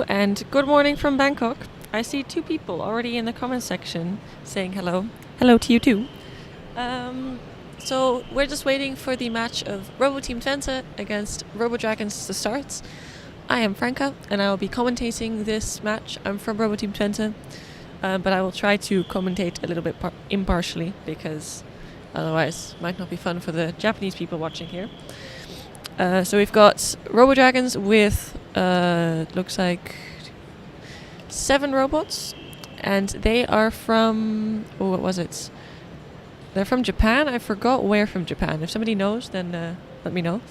Hello and good morning from Bangkok. I see two people already in the comment section saying hello. Hello to you too. So we're just waiting for the match of RoboTeam Twente against RoboDragons to start. I am Franca and I will be commentating this match. I'm from RoboTeam Twente, but I will try to commentate a little bit impartially because otherwise it might not be fun for the Japanese people watching here. So we've got RoboDragons with looks like 7 robots, and they are from what was it? They're from Japan. I forgot where from Japan. If somebody knows, then let me know.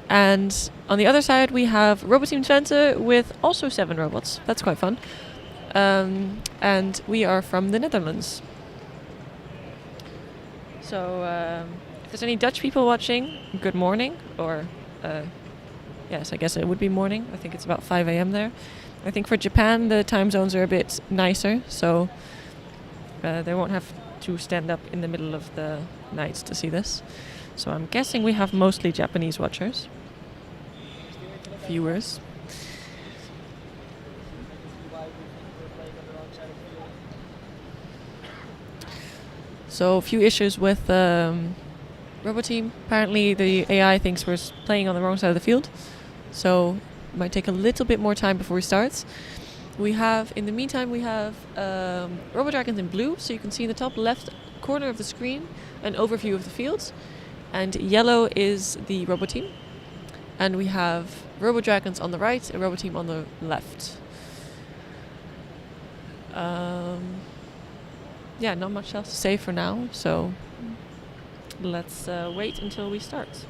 And on the other side, we have RoboTeam Twente with also 7 robots. That's quite fun. And we are from the Netherlands. So if there's any Dutch people watching, good morning. Or yes, I guess it would be morning. I think it's about 5 a.m. there. I think for Japan, the time zones are a bit nicer, so they won't have to stand up in the middle of the night to see this. So I'm guessing we have mostly Japanese watchers, viewers. So a few issues with RoboTeam. Apparently the AI thinks we're playing on the wrong side of the field, so it might take a little bit more time before we start. In the meantime, we have RoboDragons in blue, so you can see in the top left corner of the screen an overview of the fields. And yellow is the RoboTeam. And we have RoboDragons on the right and RoboTeam on the left. Yeah, not much else to say for now, so let's wait until we start.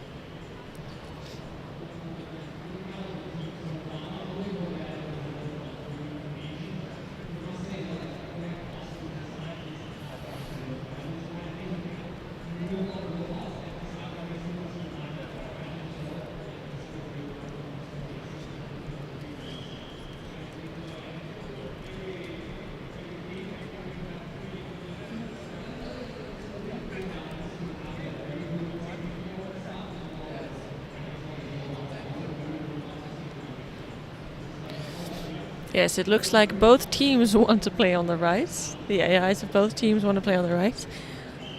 Yes, it looks like both teams want to play on the right. The AIs of both teams want to play on the right.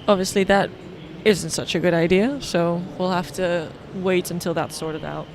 Obviously that isn't such a good idea, so we'll have to wait until that's sorted out.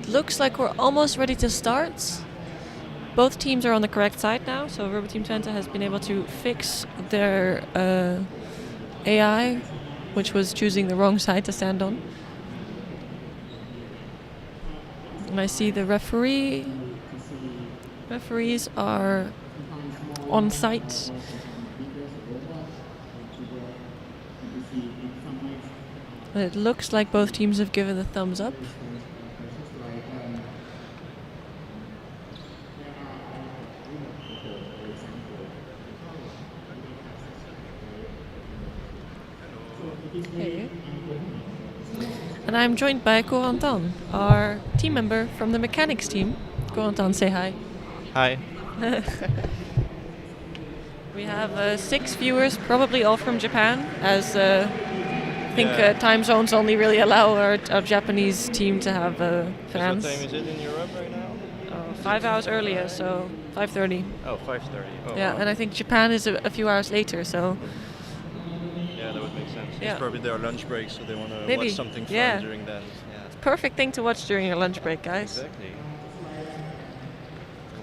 Looks like we're almost ready to start. Both teams are on the correct side now, so RoboTeam Twente has been able to fix their AI, which was choosing the wrong side to stand on. And I see the referees are on site. It looks like both teams have given the thumbs up. Hey. And I'm joined by Corentin, our team member from the mechanics team. Corentin, say hi. Hi. We have 6 viewers, probably all from Japan, as I think time zones only really allow our Japanese team to have fans. What time is it in Europe right now? 5 hours earlier, so 5:30. Oh, 5:30. Oh, Yeah, wow. and I think Japan is a few hours later, so... Yeah, that would make sense. Yeah. It's probably their lunch break, so they want to Maybe. watch something fun Yeah. during that. Yeah. Perfect thing to watch during your lunch break, guys. Exactly.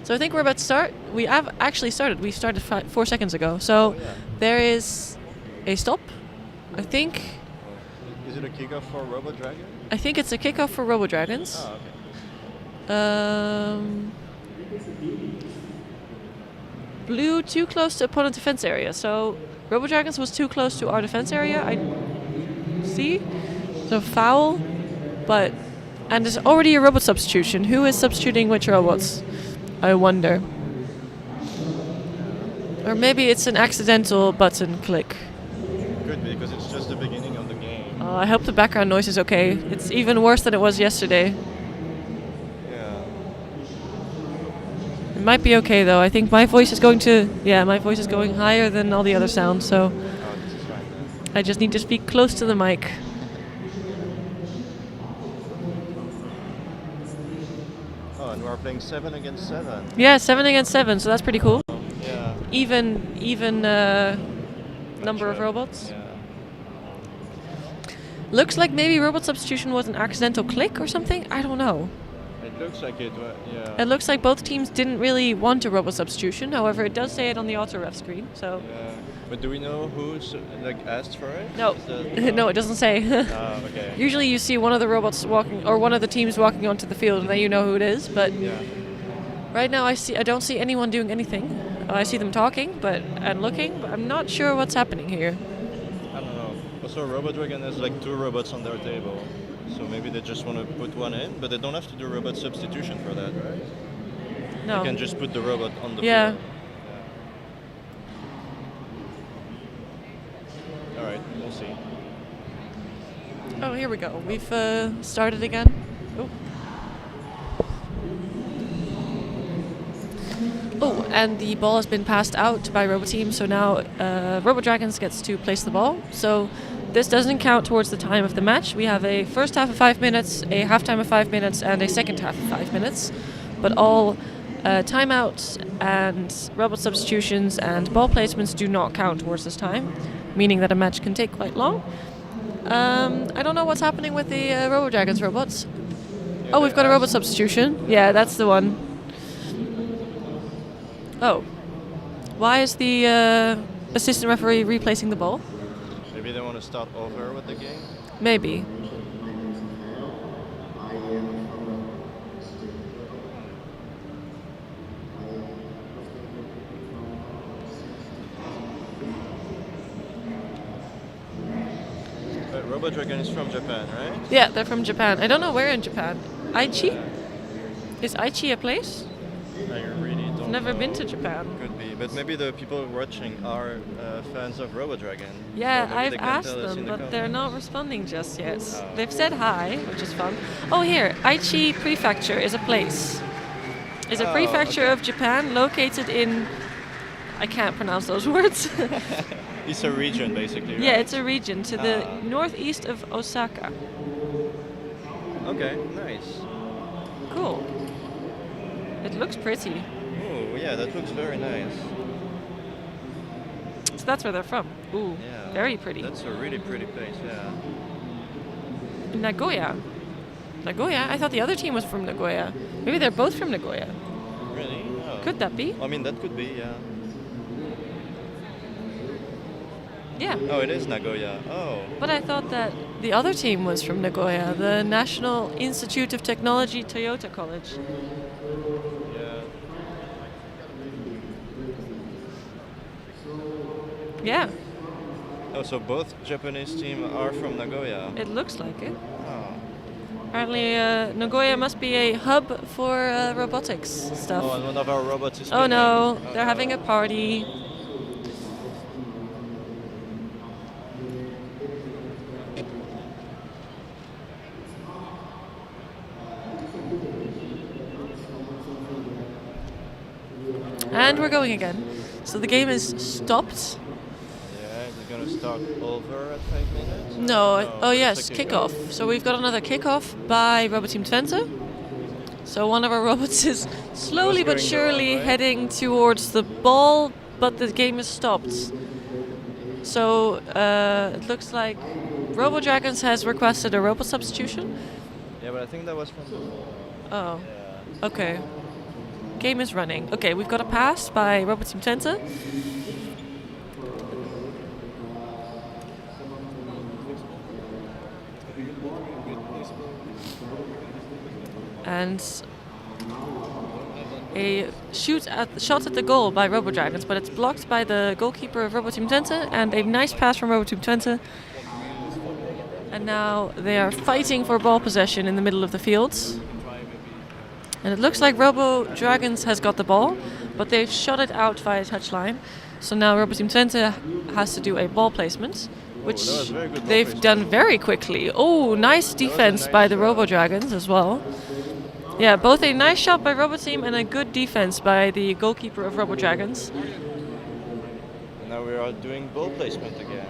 So I think we're about to start. We have actually started. We started 4 seconds ago. So there is a stop. I think. Is it a kickoff for RoboDragons? I think it's a kickoff for RoboDragons. Oh, okay. Blue too close to opponent defense area. So RoboDragons was too close to our defense area. I see. So foul, but and there's already a robot substitution. Who is substituting which robots? I wonder. Or maybe it's an accidental button click. Could be, because it's just the beginning of the game. I hope the background noise is okay. It's even worse than it was yesterday. Yeah. It might be okay though. I think my voice is going to... Yeah, my voice is going higher than all the other sounds, so... Oh, this is fine then. I just need to speak close to the mic. Oh, and we're playing 7 against 7. Yeah, 7 against 7, so that's pretty cool. Yeah. Even number of robots. Yeah. Looks like maybe robot substitution was an accidental click or something. I don't know. It looks like it, yeah. It looks like both teams didn't really want a robot substitution. However, it does say it on the auto ref screen. So. Yeah. But do we know who's asked for it? No. No, it doesn't say. Oh, okay. Usually you see one of the robots walking, or one of the teams walking onto the field, and then you know who it is. But right now I don't see anyone doing anything. I see them talking, and looking, but I'm not sure what's happening here. I don't know. Also, RoboDragon has like 2 robots on their table, so maybe they just want to put one in, but they don't have to do robot substitution for that, right? No. They can just put the robot on the Yeah. field. All right, we'll see. Oh, here we go. We've started again. Oh. Oh, and the ball has been passed out by RoboTeam, so now RoboDragons gets to place the ball. So this doesn't count towards the time of the match. We have a first half of 5 minutes, a halftime of 5 minutes, and a second half of 5 minutes. But all timeouts and robot substitutions and ball placements do not count towards this time, meaning that a match can take quite long. I don't know what's happening with the RoboDragons robots. Oh, we've got a robot substitution. Yeah, that's the one. Oh. Why is the assistant referee replacing the ball? Maybe they want to start over with the game? Maybe. RoboDragon is from Japan, right? Yeah, they're from Japan. I don't know where in Japan. Aichi? Is Aichi a place? I really don't I've never know. been to Japan. Could be, but maybe the people watching are fans of RoboDragon. Yeah, So maybe I've they can asked tell us them, in the but they're comments. not responding just yet. Oh. They've said hi, which is fun. Oh, here, Aichi Prefecture is a place. Is a Oh, prefecture okay. of Japan located in... I can't pronounce those words. It's a region, basically, right? Yeah, it's a region to the Ah. northeast of Osaka. Okay, nice. Cool. It looks pretty. Oh, yeah, that looks very nice. So that's where they're from. Ooh, Yeah. very pretty. That's a really pretty place, yeah. Nagoya. Nagoya? I thought the other team was from Nagoya. Maybe they're both from Nagoya. Really? Oh. Could that be? I mean, that could be, yeah. Yeah. Oh, it is Nagoya. Oh. But I thought that the other team was from Nagoya, the National Institute of Technology Toyota College. Yeah. Yeah, Oh, so both Japanese teams are from Nagoya. it looks like it. Oh. Apparently, Nagoya must be a hub for robotics stuff. Oh, and one of our robots is Oh no, spinning. they're having a party. And we're going again. So the game is stopped. Yeah, is it gonna start over at 5 minutes? No. Oh but yes, it's a kickoff. So we've got another kickoff by RoboTeam Twente. So one of our robots is slowly but going the surely wrong way. heading towards the ball, but the game is stopped. So it looks like RoboDragons has requested a robot substitution. Yeah, but I think that was from before. Oh, Yeah. okay. Game is running. Okay, we've got a pass by RoboTeam Twente. And a shot at the goal by RoboDragons, but it's blocked by the goalkeeper of RoboTeam Twente, and a nice pass from RoboTeam Twente. And now they are fighting for ball possession in the middle of the field. And it looks like RoboDragons has got the ball, but they've shot it out via touchline. So now RoboTeam Twente has to do a ball placement, which that was very good ball they've placement. done very quickly. Oh, nice defense nice by the shot. RoboDragons as well. Yeah, both a nice shot by RoboTeam and a good defense by the goalkeeper of RoboDragons. And now we are doing ball placement again.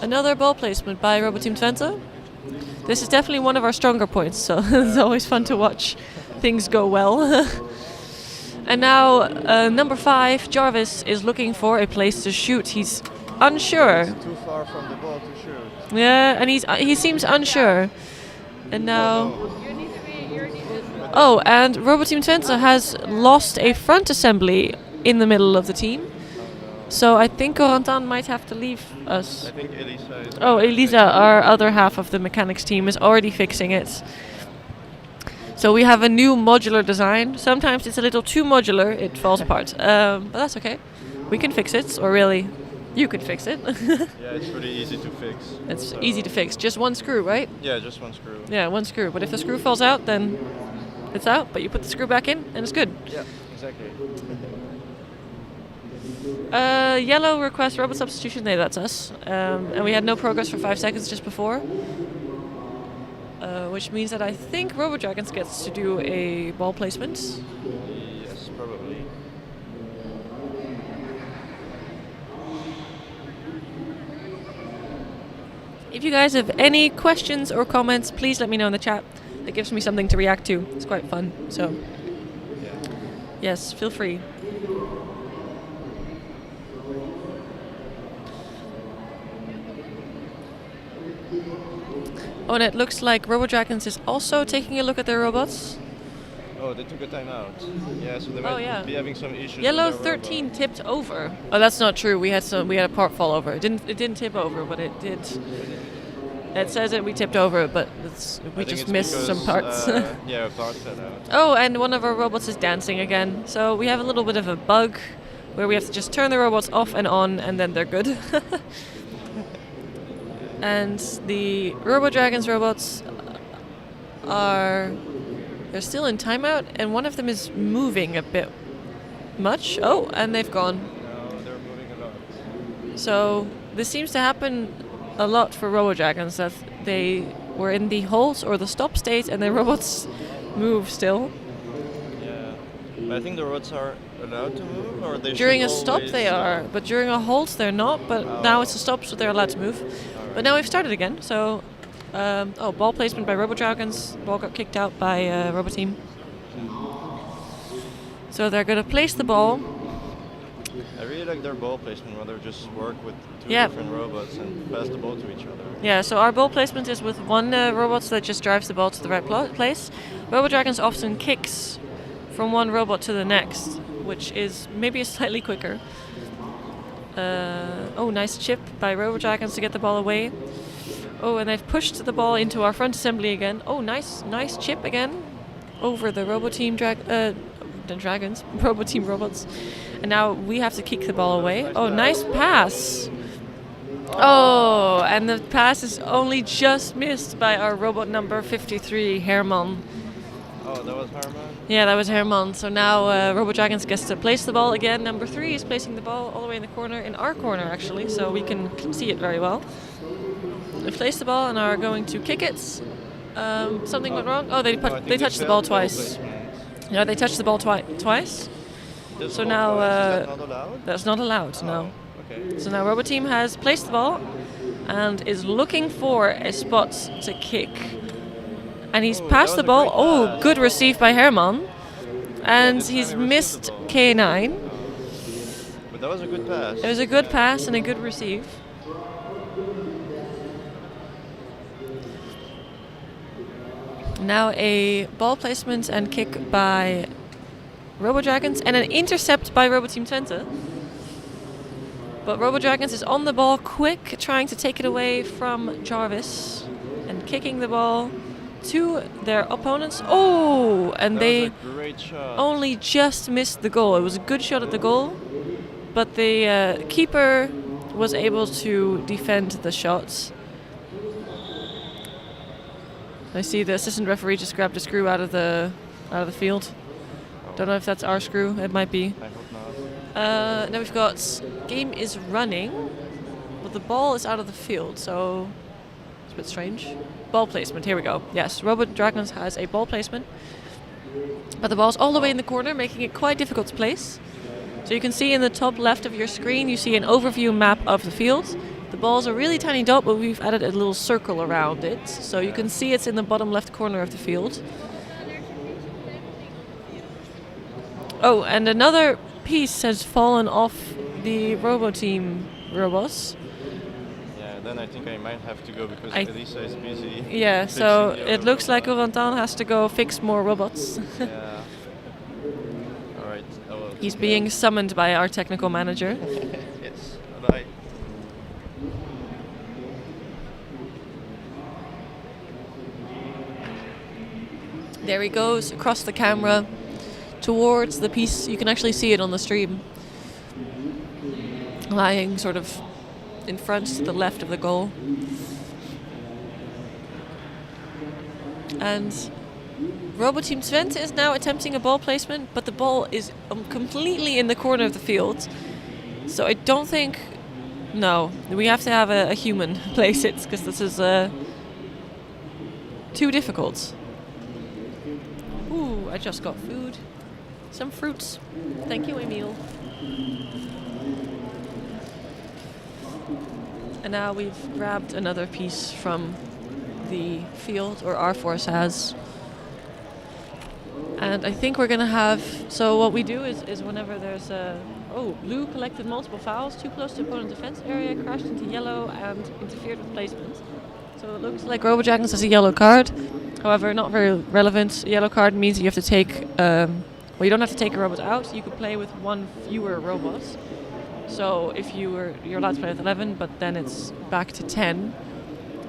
Another ball placement by RoboTeam Twente. This is definitely one of our stronger points, so it's always fun to watch things go well. And now number 5, Jarvis, is looking for a place to shoot. He's unsure. It's too far from the ball to shoot. Yeah, and he seems unsure. And now... Oh, and RoboTeam Twente has lost a front assembly in the middle of the team. So I think Corentin might have to leave us. I think Elisa is... Oh, Elisa, our other half of the mechanics team, is already fixing it. So we have a new modular design. Sometimes it's a little too modular, it falls apart. But that's okay. We can fix it, or really, you can fix it. Yeah, it's really easy to fix. It's So- easy to fix. Just one screw, right? Yeah, just one screw. Yeah, one screw. But if the screw falls out, then it's out. But you put the screw back in, and it's good. Yeah, exactly. Yellow requests robot substitution. No, that's us. And we had no progress for 5 seconds just before. Which means that I think RoboDragons gets to do a ball placement. Yes, probably. If you guys have any questions or comments, please let me know in the chat. It gives me something to react to. It's quite fun. So, Yeah. yes, feel free. Oh, and it looks like RoboDragons is also taking a look at their robots. Oh, they took a timeout. Yeah, so they Oh, might yeah. be having some issues. Yellow with their 13 robot. tipped over. Oh, that's not true. We had a part fall over. It didn't tip over, but it did. It says that we tipped over, but we I think just it's missed some because, parts. yeah, a part fell out. Oh, and one of our robots is dancing again. So we have a little bit of a bug where we have to just turn the robots off and on, and then they're good. And the RoboDragons robots they're still in timeout, and one of them is moving a bit much. Oh, and they've gone. No, they're moving a lot. So this seems to happen a lot for RoboDragons, that they were in the halt or the stop state, and the robots move still. Yeah. But I think the robots are allowed to move, or they During a should stop always they are, but during a halt they're not. But now it's a stop, so they're allowed to move. But now we've started again, so... ball placement by RoboDragons. Ball got kicked out by RoboTeam. So they're going to place the ball. I really like their ball placement, where they just work with two Yeah. different robots and pass the ball to each other. Yeah, so our ball placement is with one robot that just drives the ball to the right place. RoboDragons often kicks from one robot to the next, which is maybe slightly quicker. Nice chip by RoboDragons to get the ball away. Oh, and they've pushed the ball into our front assembly again. Oh, nice chip again over the RoboTeam Dragons, RoboTeam robots. And now we have to kick the ball away. Oh, nice pass. Oh, and the pass is only just missed by our robot number 53, Herman. Oh, that was Harman? Yeah, that was Herman. So now RoboDragons gets to place the ball again. Number 3 is placing the ball all the way in the corner, in our corner actually, so we can see it very well. They placed the ball and are going to kick it. Something went wrong. Oh, they touched the ball twice. Yeah, they touched the ball twice. This So ball now pass, is that not allowed? that's not allowed. No. Okay. So now RoboTeam has placed the ball and is looking for a spot to kick. And he's Oh, passed that the was a ball. great Oh, pass. good receive by Herman. And this time he's he received missed the ball. K9. But that was a good pass. It was a good pass and a good receive. Now a ball placement and kick by RoboDragons and an intercept by RoboTeam Twente. But RoboDragons is on the ball quick, trying to take it away from Jarvis and kicking the ball to their opponents. Oh, and That they was a great shot. only just missed the goal. It was a good shot at the goal, but the keeper was able to defend the shots. I see the assistant referee just grabbed a screw out of the field. Don't know if that's our screw. It might be. I hope not. Now we've got game is running, but the ball is out of the field, so it's a bit strange. Ball placement. Here we go. Yes, RoboDragons has a ball placement, but the ball's all the way in the corner, making it quite difficult to place. So you can see in the top left of your screen, you see an overview map of the field. The ball's a really tiny dot, but we've added a little circle around it, so you can see it's in the bottom left corner of the field. Oh, and another piece has fallen off the RoboTeam robots. Yeah, then I think I might have to go because I- Elisa is busy. Yeah, so fixing the it other looks like robot. Orantan has to go fix more robots. Yeah. Alright. He's being summoned by our technical manager. Yes. Bye. There he goes across the camera towards the piece. You can actually see it on the stream. Lying sort of in front to the left of the goal. And RoboTeam Twente is now attempting a ball placement, but the ball is completely in the corner of the field. So I don't think... No, we have to have a human place it, because this is too difficult. Ooh, I just got food. Some fruits. Thank you, Emil. And now we've grabbed another piece from the field, or our force has. And I think we're going to have... So what we do is whenever there's a... Oh, blue collected multiple fouls, too close to opponent defense area, crashed into yellow and interfered with placement. So it looks like RoboDragons has a yellow card. However, not very relevant. A yellow card means you have to take... well, you don't have to take a robot out. You could play with one fewer robot. So if you're allowed to play with 11, but then it's back to 10.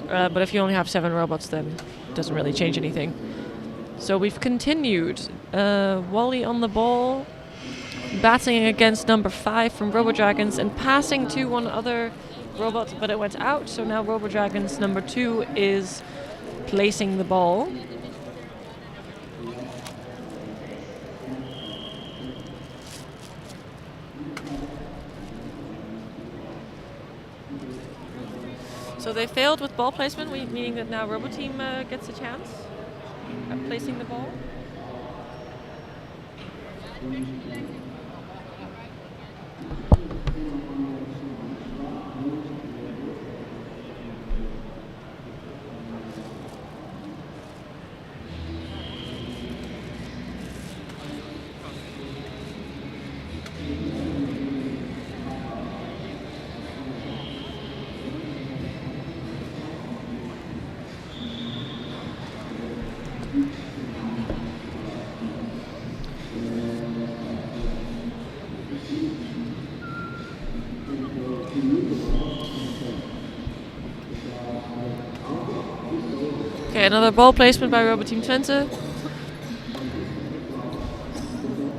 But if you only have 7 robots, then it doesn't really change anything. So we've continued. Wally on the ball, batting against number 5 from RoboDragons and passing to one other robot, but it went out. So now RoboDragons number 2 is placing the ball. So they failed with ball placement, meaning that now RoboTeam gets a chance at placing the ball. Okay, another ball placement by RoboTeam Twente.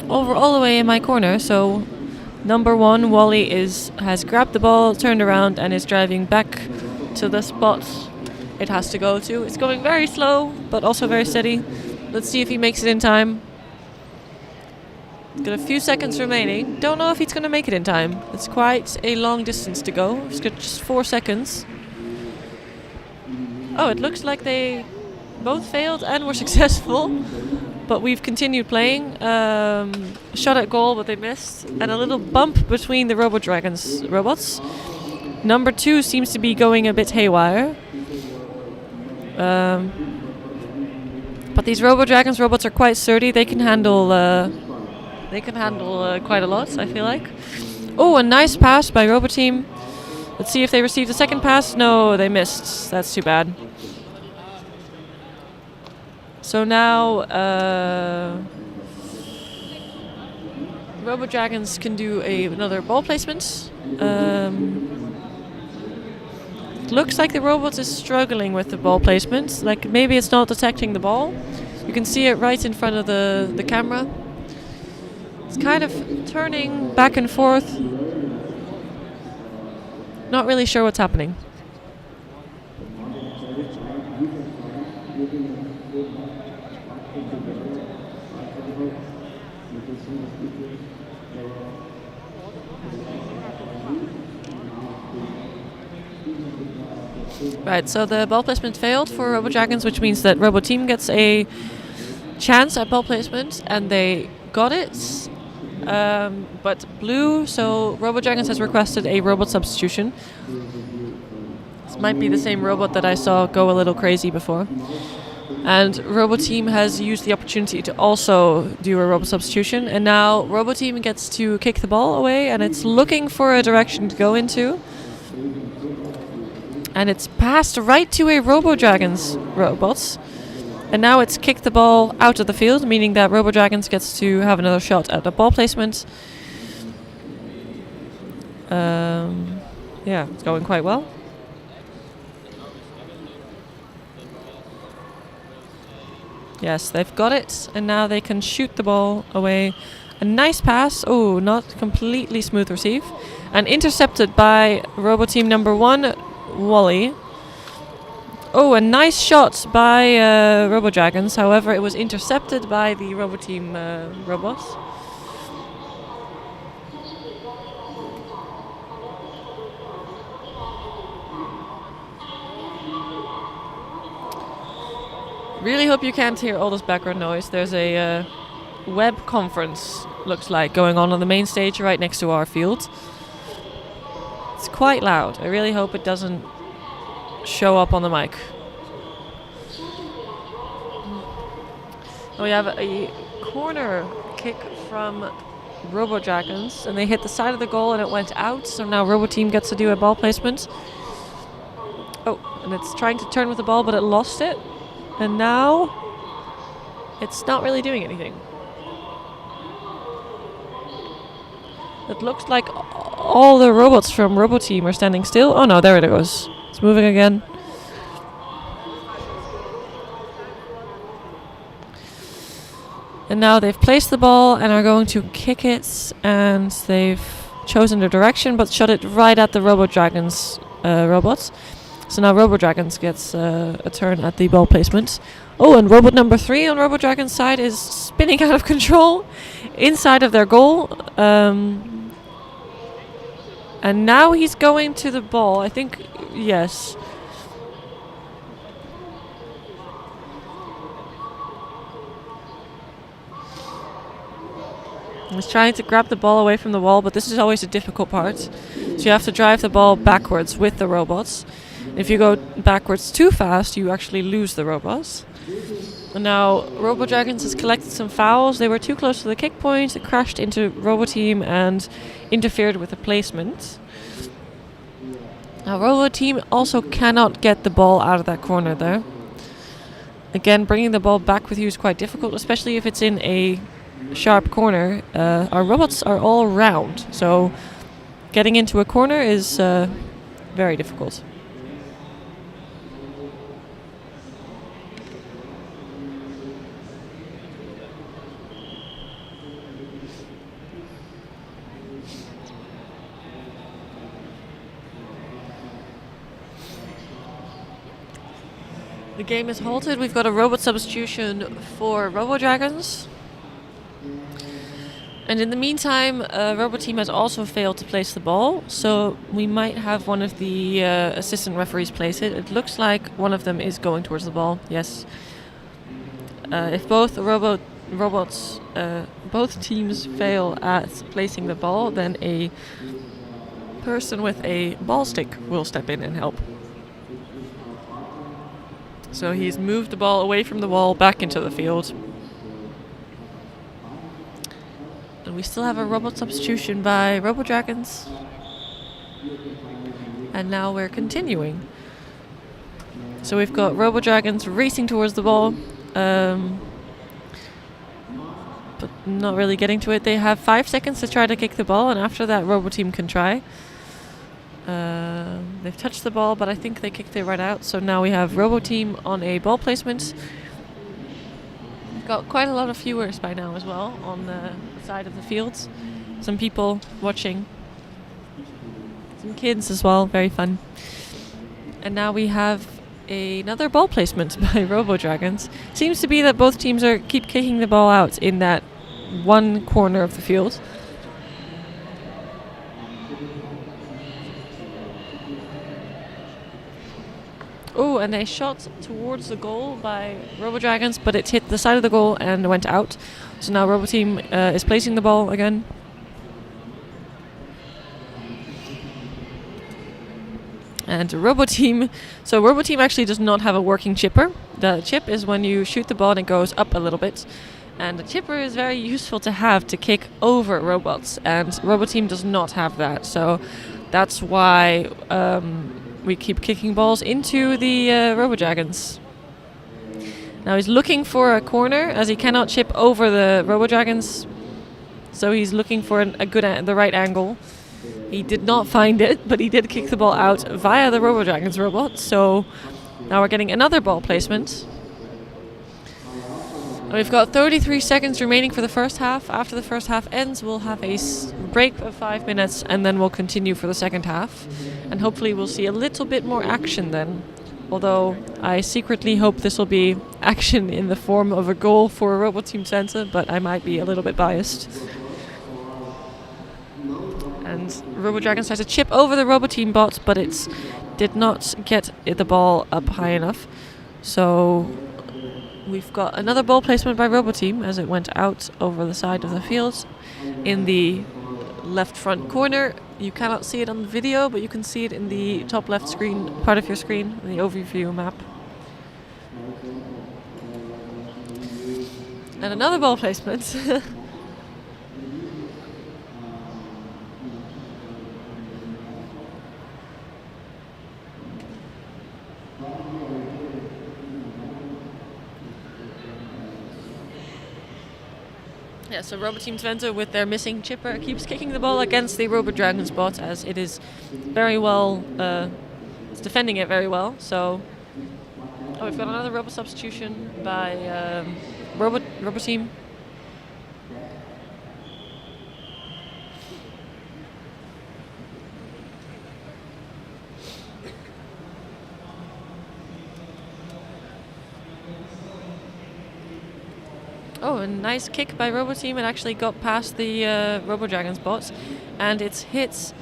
Over all the way in my corner, so number 1, Wally, has grabbed the ball, turned around, and is driving back to the spot it has to go to. It's going very slow, but also very steady. Let's see if he makes it in time. Got a few seconds remaining. Don't know if he's going to make it in time. It's quite a long distance to go. He's got just 4 seconds. Oh, it looks like they both failed and were successful. but we've continued playing. Shot at goal, but they missed. And a little bump between the RoboDragons robots. Number 2 seems to be going a bit haywire. But these RoboDragons robots are quite sturdy. They can handle quite a lot, I feel like. Oh, a nice pass by RoboTeam. Let's see if they received the second pass. No, they missed. That's too bad. So now RoboDragons can do another ball placement. Looks like the robot is struggling with the ball placement. Like maybe it's not detecting the ball. You can see it right in front of the camera. It's kind of turning back and forth. Not really sure what's happening. Right, so the ball placement failed for RoboDragons, which means that RoboTeam gets a chance at ball placement, and they got it. But blue, so RoboDragons has requested a robot substitution. This might be the same robot that I saw go a little crazy before. And RoboTeam has used the opportunity to also do a robot substitution, and now RoboTeam gets to kick the ball away, and it's looking for a direction to go into. And it's passed right to a RoboDragons robot. And now it's kicked the ball out of the field, meaning that RoboDragons gets to have another shot at the ball placement. Yeah, it's going quite well. Yes, they've got it, and now they can shoot the ball away. A nice pass. Oh, not completely smooth receive. And intercepted by RoboTeam number 1, Wally. Oh, a nice shot by RoboDragons. However, it was intercepted by the RoboTeam robots. Really hope you can't hear all this background noise. There's a web conference, looks like, going on the main stage right next to our field. It's quite loud. I really hope it doesn't show up on the mic. We have a corner kick from RoboDragons, and they hit the side of the goal and it went out, so now RoboTeam gets to do a ball placement. Oh, and it's trying to turn with the ball, but it lost it. And now it's not really doing anything. It looks like all the robots from RoboTeam are standing still. Oh no, there it goes. It's moving again. And now they've placed the ball and are going to kick it, and they've chosen the direction but shot it right at the RoboDragons robots. So now RoboDragons gets a turn at the ball placement. Oh, and robot number 3 on RoboDragons' side is spinning out of control inside of their goal. And now he's going to the ball. I think, yes. He's trying to grab the ball away from the wall, but this is always a difficult part. So you have to drive the ball backwards with the robots. If you go backwards too fast, you actually lose the robots. And now RoboDragons has collected some fouls. They were too close to the kick point. It crashed into RoboTeam and interfered with the placement. Now RoboTeam also cannot get the ball out of that corner there. Again, bringing the ball back with you is quite difficult, especially if it's in a sharp corner. Our robots are all round, so getting into a corner is very difficult. The game is halted. We've got a robot substitution for RoboDragons. And in the meantime, RoboTeam has also failed to place the ball, so we might have one of the assistant referees place it. It looks like one of them is going towards the ball, yes. If both robots, both teams fail at placing the ball, then a person with a ball stick will step in and help. So he's moved the ball away from the wall back into the field. And we still have a robot substitution by RoboDragons. And now we're continuing. So we've got RoboDragons racing towards the ball, but not really getting to it. They have 5 seconds to try to kick the ball, and after that RoboTeam can try. They've touched the ball, but I think they kicked it right out. So now we have RoboTeam on a ball placement. We've got quite a lot of viewers by now as well on the side of the fields. Some people watching. Some kids as well, very fun. And now we have another ball placement by RoboDragons. Seems to be that both teams keep kicking the ball out in that one corner of the field. Oh, and a shot towards the goal by RoboDragons, but it hit the side of the goal and went out. So now RoboTeam is placing the ball again. And RoboTeam, so RoboTeam actually does not have a working chipper. The chip is when you shoot the ball and it goes up a little bit. And the chipper is very useful to have to kick over robots. And RoboTeam does not have that. So that's why we keep kicking balls into the RoboDragons. Now he's looking for a corner as he cannot chip over the RoboDragons. So he's looking for the right angle. He did not find it, but he did kick the ball out via the RoboDragons robot. So now we're getting another ball placement. And we've got 33 seconds remaining for the first half. After the first half ends, we'll have a break of 5 minutes, and then we'll continue for the second half. And hopefully we'll see a little bit more action then. Although I secretly hope this will be action in the form of a goal for RoboTeam Twente, but I might be a little bit biased. And RoboDragons tried to chip over the RoboTeam bot, but it did not get the ball up high enough. So we've got another ball placement by RoboTeam as it went out over the side of the field in the left front corner. You cannot see it on the video, but you can see it in the top left screen, part of your screen, the overview map. And another ball placement. Yeah, so RoboTeam Twente with their missing chipper keeps kicking the ball against the RoboDragons bot as it is very well, it's defending it very well. So, we've got another robot substitution by RoboTeam. Oh, a nice kick by RoboTeam. It actually got past the RoboDragons bots, and it's hit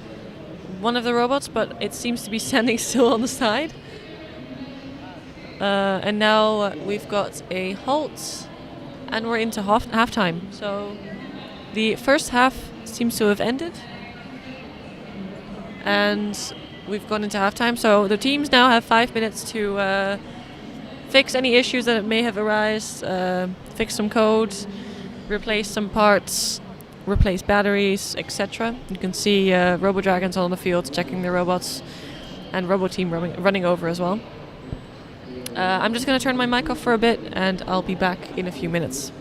one of the robots, but it seems to be standing still on the side. And now we've got a halt, and we're into halftime. So the first half seems to have ended, and we've gone into halftime. So the teams now have 5 minutes to fix any issues that may have arisen, fix some code, replace some parts, replace batteries, etc. You can see RoboDragons on the field checking their robots, and RoboTeam running over as well. I'm just going to turn my mic off for a bit, and I'll be back in a few minutes.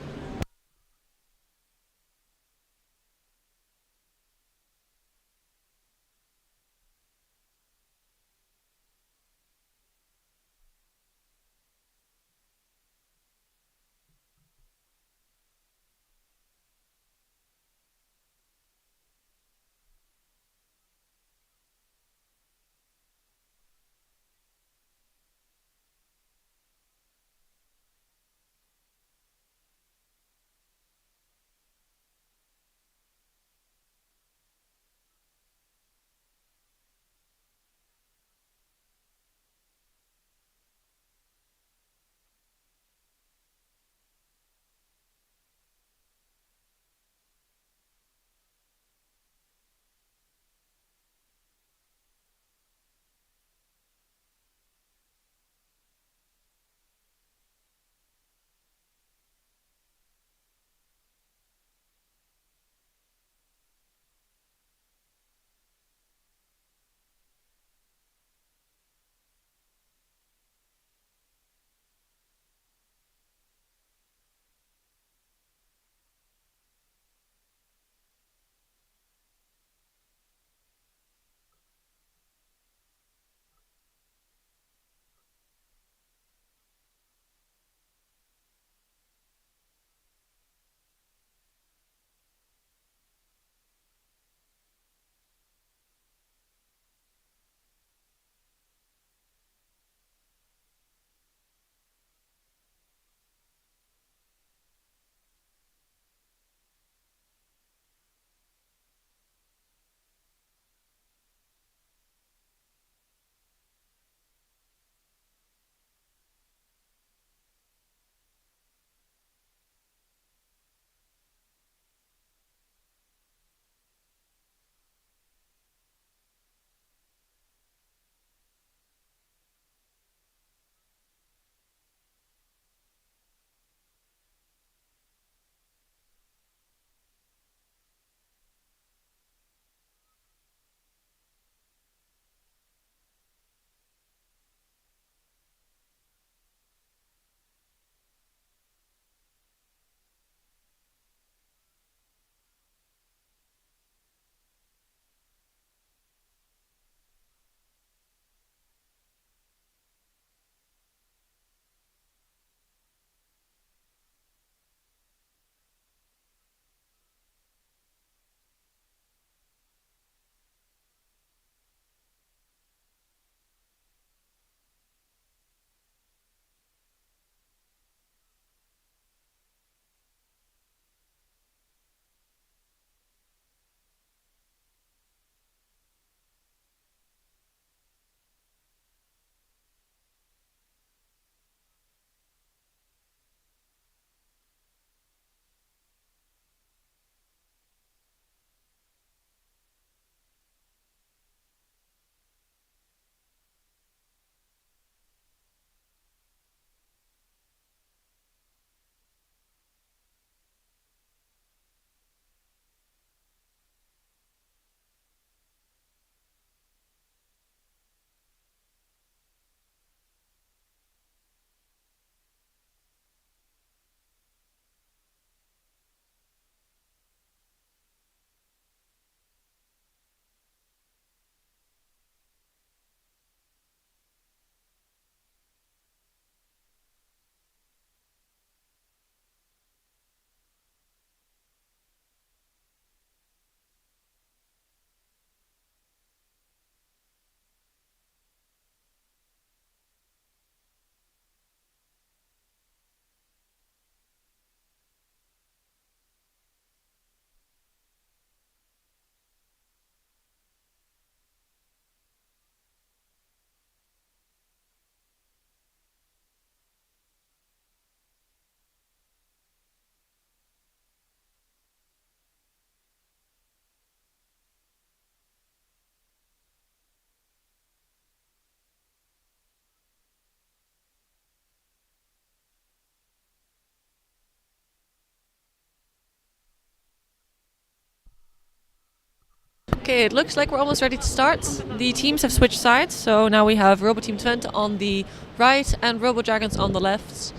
Okay, it looks like we're almost ready to start. The teams have switched sides, so now we have RoboTeam Twente on the right and RoboDragons on the left.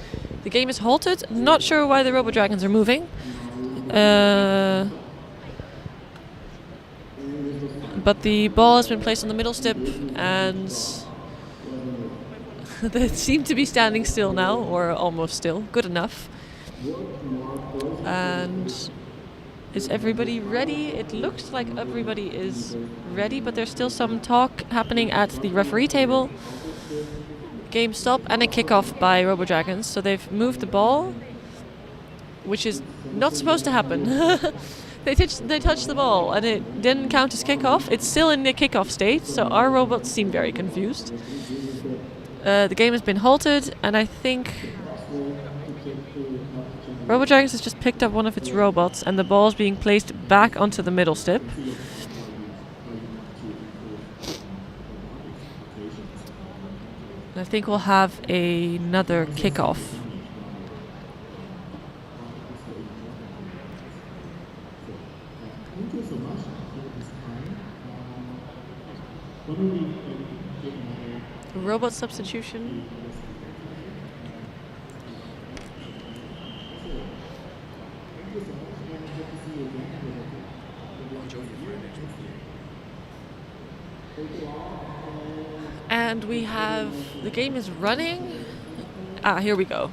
The game is halted. Not sure why the RoboDragons are moving. But the ball has been placed on the middle stip and they seem to be standing still now, or almost still. Good enough. And is everybody ready? It looks like everybody is ready, but there's still some talk happening at the referee table. Game stop and a kickoff by RoboDragons. So they've moved the ball, which is not supposed to happen. They touched the ball and it didn't count as kickoff. It's still in the kickoff state, so our robots seem very confused. The game has been halted, and I think RoboDragons has just picked up one of its robots, and the ball is being placed back onto the middle stip. I think we'll have another kickoff. Robot substitution. And we have the game is running. Here we go.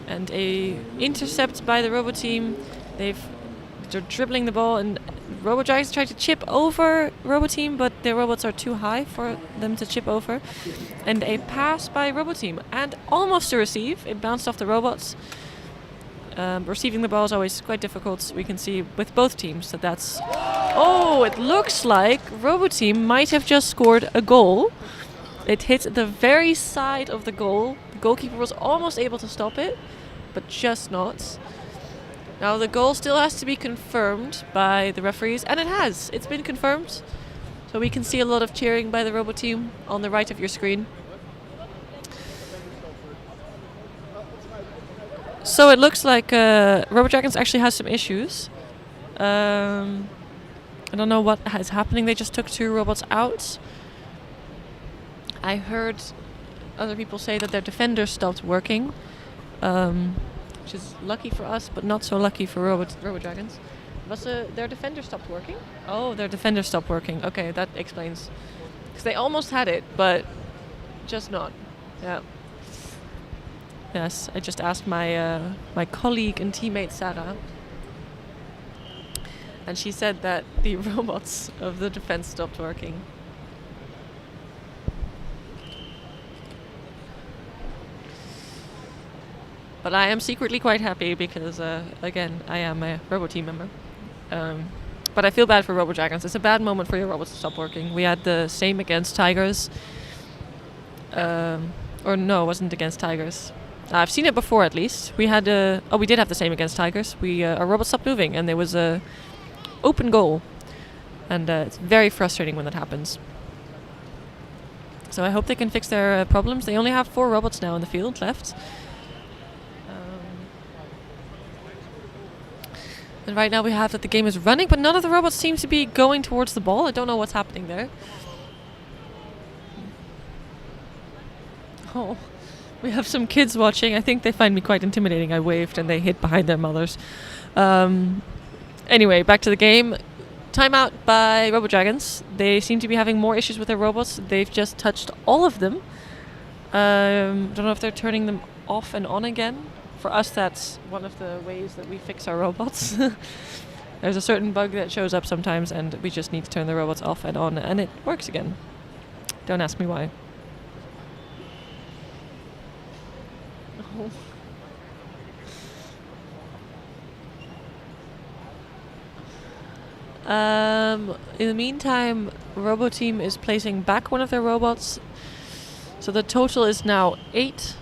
And a intercept by the Robo team. They're dribbling the ball, and RoboDragons try to chip over RoboTeam, but their robots are too high for them to chip over. And a pass by RoboTeam, and almost a receive. It bounced off the robots. Receiving the ball is always quite difficult. We can see with both teams that's... Oh, it looks like RoboTeam might have just scored a goal. It hit the very side of the goal. The goalkeeper was almost able to stop it, but just not. Now the goal still has to be confirmed by the referees, and it has. It's been confirmed. So we can see a lot of cheering by the Robo team on the right of your screen. So it looks like RoboDragons actually has some issues. I don't know what is happening. They just took 2 robots out. I heard other people say that their defenders stopped working. Which is lucky for us, but not so lucky for RoboDragons. Their defender stopped working? Oh, their defender stopped working. Okay, that explains. Because they almost had it, but just not. Yeah. Yes, I just asked my my colleague and teammate Sarah, and she said that the robots of the defense stopped working. But I am secretly quite happy because, again, I am a RoboTeam member. But I feel bad for RoboDragons. It's a bad moment for your robots to stop working. We had the same against Tigers. Or no, it wasn't against Tigers. I've seen it before at least. We did have the same against Tigers. Our robots stopped moving and there was a open goal. And it's very frustrating when that happens. So I hope they can fix their problems. They only have 4 robots now in the field left. And right now we have that the game is running, but none of the robots seem to be going towards the ball. I don't know what's happening there. Oh, we have some kids watching. I think they find me quite intimidating. I waved and they hid behind their mothers. Anyway, back to the game. Timeout by RoboDragons. They seem to be having more issues with their robots. They've just touched all of them. Don't know if they're turning them off and on again. For us, that's one of the ways that we fix our robots. There's a certain bug that shows up sometimes, and we just need to turn the robots off and on, and it works again. Don't ask me why. In the meantime, RoboTeam is placing back one of their robots. So the total is now 8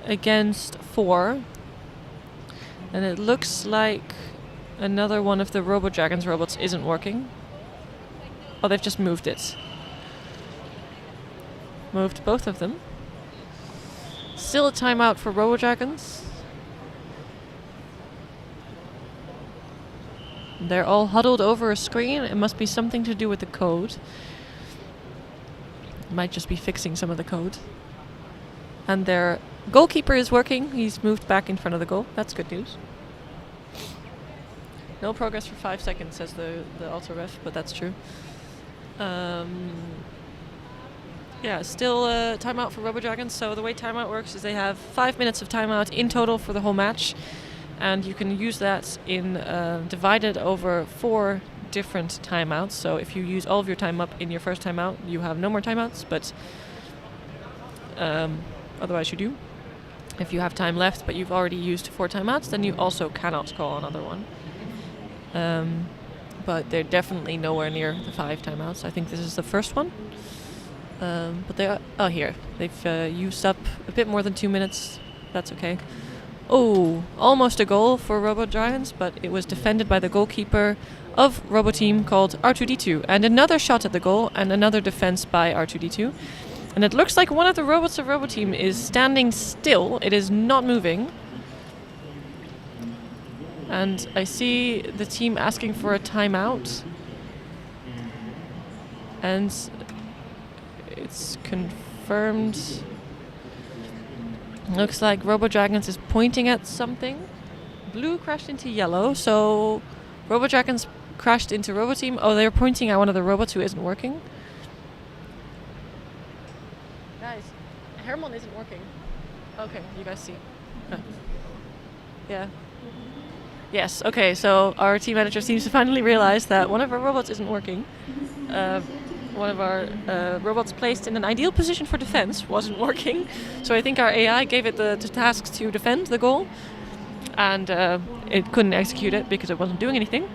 against 4. And it looks like another one of the RoboDragons robots isn't working. Oh, they've just moved it. Moved both of them. Still a timeout for RoboDragons. They're all huddled over a screen. It must be something to do with the code. Might just be fixing some of the code. And their goalkeeper is working. He's moved back in front of the goal. That's good news. No progress for 5 seconds, says the auto ref, but that's true. Yeah, still timeout for RoboDragons. So the way timeout works is they have 5 minutes of timeout in total for the whole match, and you can use that in divided over 4 different timeouts. So if you use all of your time up in your first timeout, you have no more timeouts, but otherwise you do. If you have time left but you've already used 4 timeouts, then you also cannot call another one. But they're definitely nowhere near the 5 timeouts. I think this is the first one. But they are... Oh, here. They've used up a bit more than 2 minutes. That's okay. Oh, almost a goal for RoboDragons, but it was defended by the goalkeeper of RoboTeam called R2D2. And another shot at the goal and another defense by R2D2. And it looks like one of the robots of RoboTeam is standing still. It is not moving. And I see the team asking for a timeout. And it's confirmed. Looks like RoboDragons is pointing at something. Blue crashed into yellow, so RoboDragons crashed into RoboTeam. Oh, they're pointing at one of the robots who isn't working. Guys, Hermon isn't working. Okay, you guys see. Yeah. Yes, okay, so our team manager seems to finally realize that one of our robots isn't working. One of our robots placed in an ideal position for defense wasn't working. So I think our AI gave it the task to defend the goal. And it couldn't execute it because it wasn't doing anything.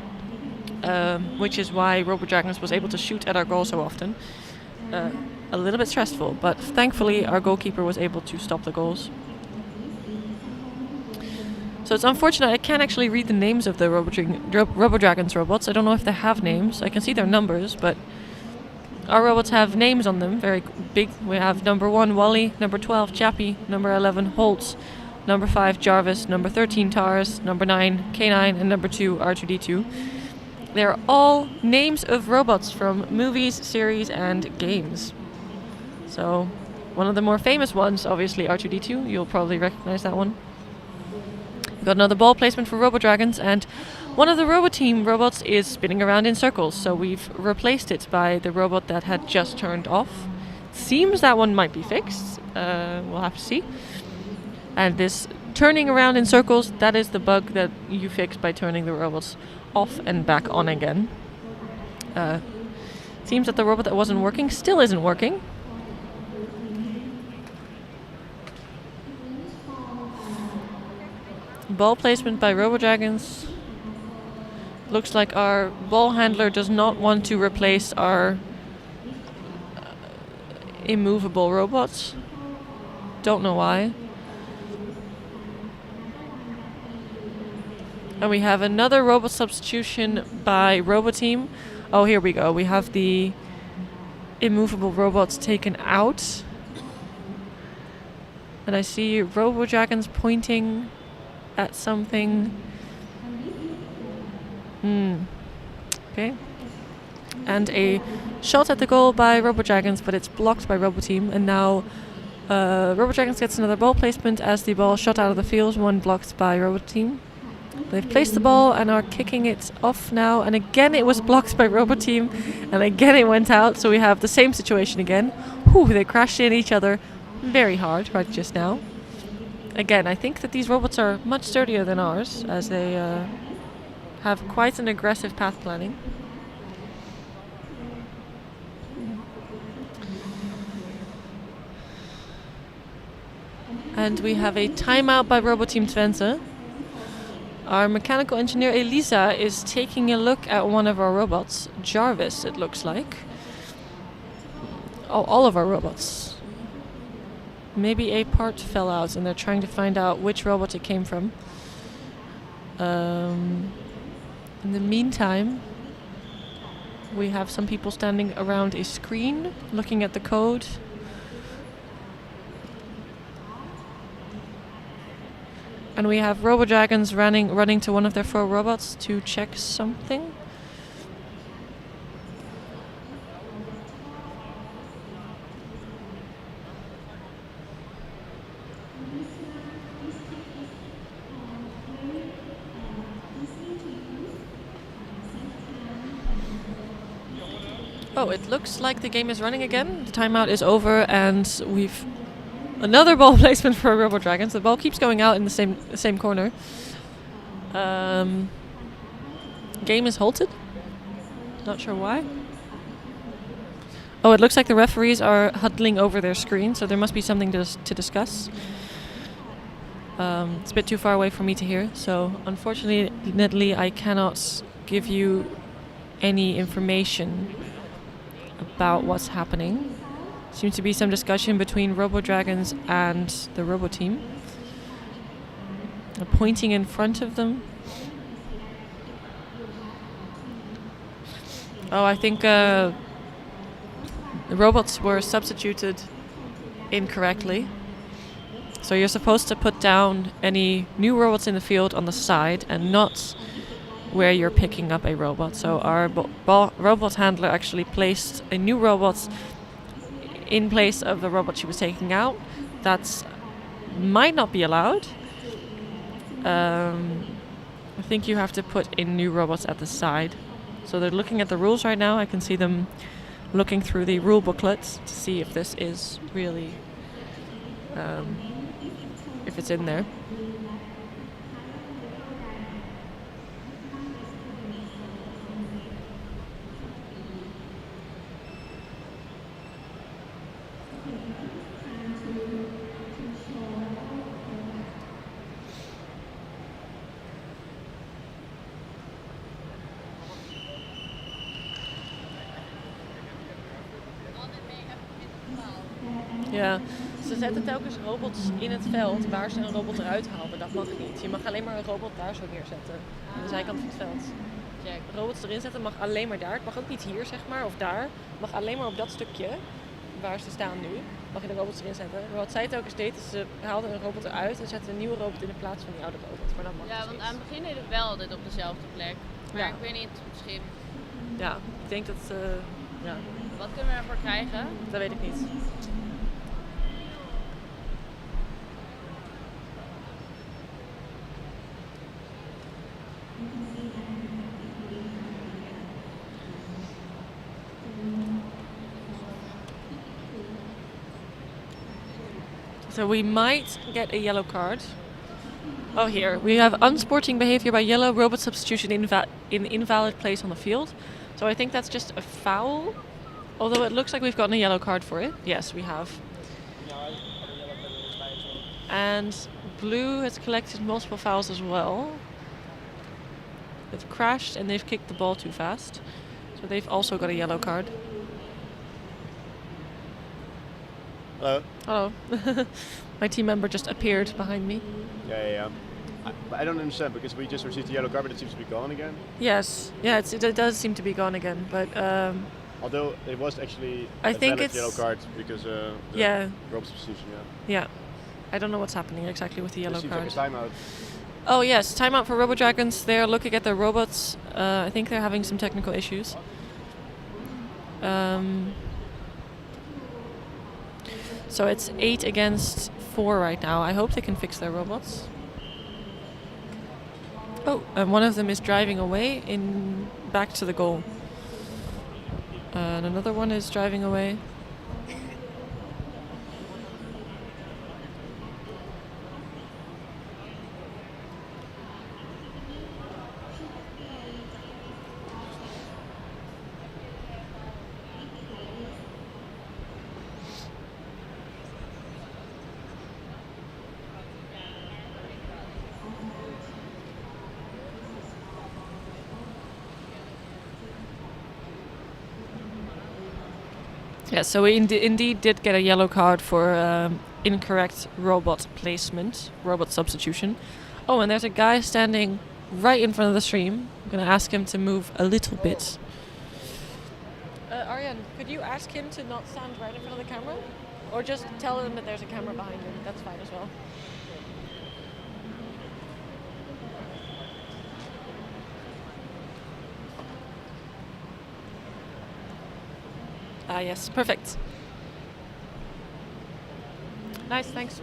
Which is why RoboDragons was able to shoot at our goal so often. A little bit stressful, but thankfully our goalkeeper was able to stop the goals. So it's unfortunate I can't actually read the names of the RoboDragons robots. I don't know if they have names. I can see their numbers, but our robots have names on them, very big. We have number 1 Wally, number 12 Chappie, number 11 Holtz, number 5 Jarvis, number 13 Tars, number 9 K9, and number 2 R2D2. They're all names of robots from movies, series, and games. So one of the more famous ones, obviously R2D2. You'll probably recognize that one. We've got another ball placement for RoboDragons, and one of the RoboTeam robots is spinning around in circles, so we've replaced it by the robot that had just turned off. Seems that one might be fixed. We'll have to see. And this turning around in circles, that is the bug that you fix by turning the robots off and back on again. Seems that the robot that wasn't working still isn't working. Ball placement by RoboDragons. Looks like our ball handler does not want to replace our immovable robots. Don't know why. And we have another robot substitution by RoboTeam. Oh, here we go. We have the immovable robots taken out. And I see RoboDragons pointing at something. Okay. And a shot at the goal by RoboDragons, but it's blocked by RoboTeam. And now RoboDragons gets another ball placement as the ball shot out of the field, one blocked by RoboTeam. They've placed the ball and are kicking it off now. And again it was blocked by RoboTeam. And again it went out. So we have the same situation again. Whew, they crashed in each other very hard right just now. Again, I think that these robots are much sturdier than ours, as they have quite an aggressive path planning. And we have a timeout by RoboTeam Twente. Our mechanical engineer Elisa is taking a look at one of our robots, Jarvis, it looks like. Oh, all of our robots. Maybe a part fell out and they're trying to find out which robot it came from. In the meantime, we have some people standing around a screen looking at the code. And we have RoboDragons running to one of their 4 robots to check something. Oh, it looks like the game is running again. The timeout is over, and we've another ball placement for RoboDragons. The ball keeps going out in the same corner. Game is halted. Not sure why. Oh, it looks like the referees are huddling over their screen, so there must be something to discuss. It's a bit too far away for me to hear, so unfortunately I cannot give you any information about what's happening. Seems to be some discussion between RoboDragons and the RoboTeam. They're pointing in front of them. Oh, I think the robots were substituted incorrectly. So you're supposed to put down any new robots in the field on the side and not where you're picking up a robot. So our robot handler actually placed a new robot in place of the robot she was taking out. That's might not be allowed. I think you have to put in new robots at the side. So they're looking at the rules right now. I can see them looking through the rule booklets to see if this is really, if it's in there. Ja, ze zetten telkens robots in het veld waar ze een robot eruit halen. Dat mag niet. Je mag alleen maar een robot daar zo neerzetten. Aan de zijkant van het veld. Als je robots erin zetten mag alleen maar daar. Het mag ook niet hier, zeg maar, of daar. Het mag alleen maar op dat stukje waar ze staan nu. Mag je de robots erin zetten. Maar wat zij telkens deed, is ze haalden een robot eruit en zetten een nieuwe robot in de plaats van die oude robot. Maar dat mag ja, dus want niet. aan het begin deed het wel altijd op dezelfde plek. Maar Ja. ik weet niet, misschien. Ja, ik denk dat... ja, Wat kunnen we ervoor krijgen? dat weet ik niet. So we might get a yellow card. Oh, here. We have unsporting behavior by yellow, robot substitution in invalid place on the field. So I think that's just a foul. Although it looks like we've gotten a yellow card for it. Yes, we have. And blue has collected multiple fouls as well. They've crashed and they've kicked the ball too fast. So they've also got a yellow card. Hello. Hello. My team member just appeared behind me. Yeah. I don't understand because we just received a yellow card, but it seems to be gone again. Yes. Yeah, it does seem to be gone again, but Although it was actually I a think valid it's- yellow card because the yeah. robot substitution. Yeah. I don't know what's happening exactly with the It yellow seems card. like a timeout. Oh yes, timeout for RoboDragons. They're looking at their robots. I think they're having some technical issues. So it's 8 against 4 right now. I hope they can fix their robots. Oh, and one of them is driving away back to the goal. And another one is driving away. Yeah, so we indeed did get a yellow card for incorrect robot placement, robot substitution. Oh, and there's a guy standing right in front of the stream. I'm going to ask him to move a little bit. Arjan, could you ask him to not stand right in front of the camera? Or just tell him that there's a camera behind him. That's fine as well. Ah, yes, perfect. Nice, thanks.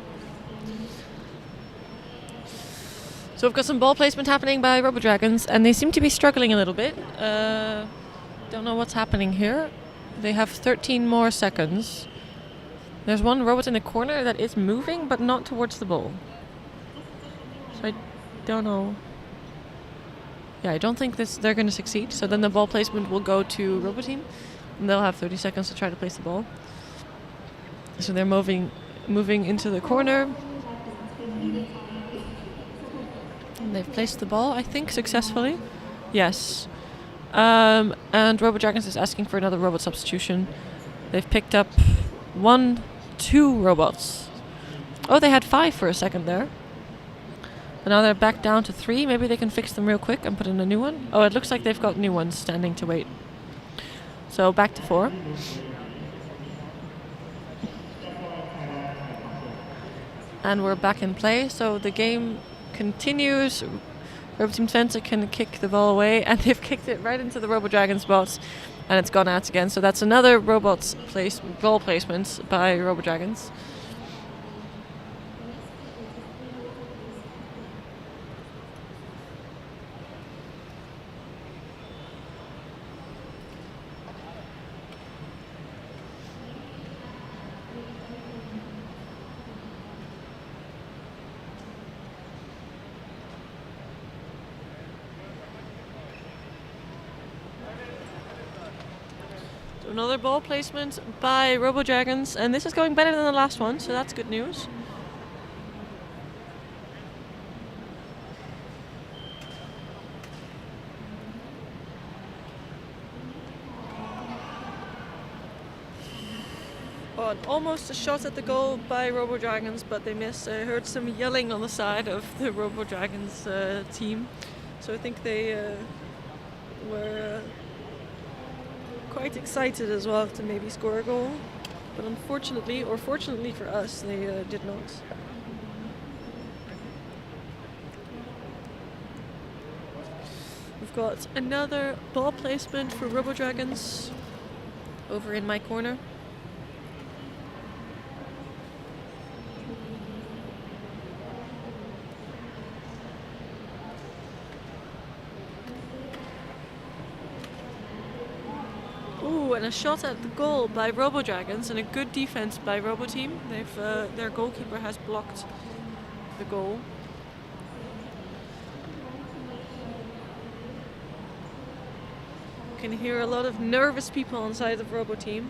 So we've got some ball placement happening by RoboDragons, and they seem to be struggling a little bit. Don't know what's happening here. They have 13 more seconds. There's one robot in the corner that is moving, but not towards the ball. So I don't know. Yeah, I don't think they're going to succeed. So then the ball placement will go to RoboTeam, and they'll have 30 seconds to try to place the ball. So they're moving into the corner. And they've placed the ball, I think, successfully. Yes. And RoboDragons is asking for another robot substitution. They've picked up 2 robots. Oh, they had 5 for a second there. But now they're back down to 3. Maybe they can fix them real quick and put in a new one. Oh, it looks like they've got new ones standing to wait. So back to 4. And we're back in play. So the game continues. RoboTeam Twente can kick the ball away, and they've kicked it right into the RoboDragons box, and it's gone out again. So that's another ball placement by RoboDragons. Another ball placement by RoboDragons, and this is going better than the last one, so that's good news. Oh, and almost a shot at the goal by RoboDragons, but they missed. I heard some yelling on the side of the RoboDragons team, so I think they were quite excited as well to maybe score a goal, but unfortunately, or fortunately for us, they did not. We've got another ball placement for RoboDragons over in my corner. And a shot at the goal by RoboDragons, and a good defense by RoboTeam. Their goalkeeper has blocked the goal. You can hear a lot of nervous people inside of RoboTeam.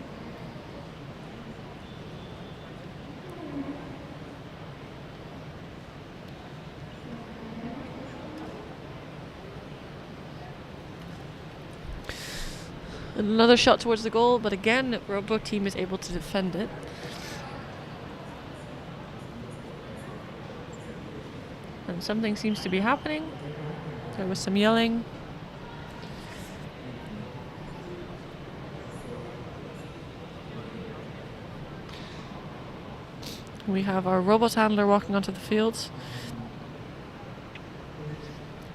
Another shot towards the goal, but again, RoboTeam is able to defend it. And something seems to be happening. There was some yelling. We have our robot handler walking onto the field.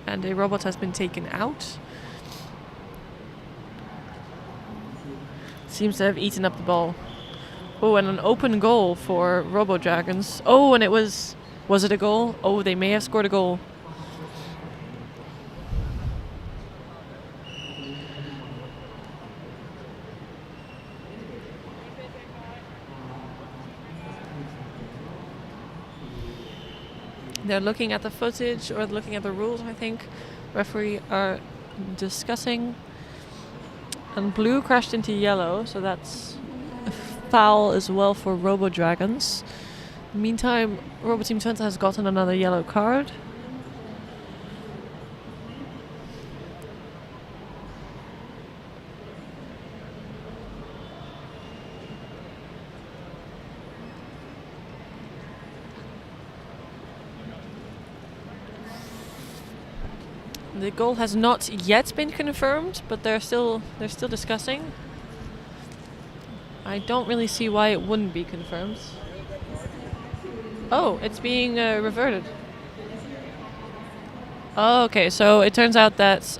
And a robot has been taken out. Seems to have eaten up the ball. Oh, and an open goal for RoboDragons. Oh, and it was it a goal? Oh, they may have scored a goal. They're looking at the footage or looking at the rules, I think. Referee are discussing. And blue crashed into yellow, so that's a foul as well for RoboDragons. Meantime, RoboTeam Twente has gotten another yellow card. The goal has not yet been confirmed, but they're still discussing. I don't really see why it wouldn't be confirmed. Oh, it's being reverted. Oh, okay, so it turns out that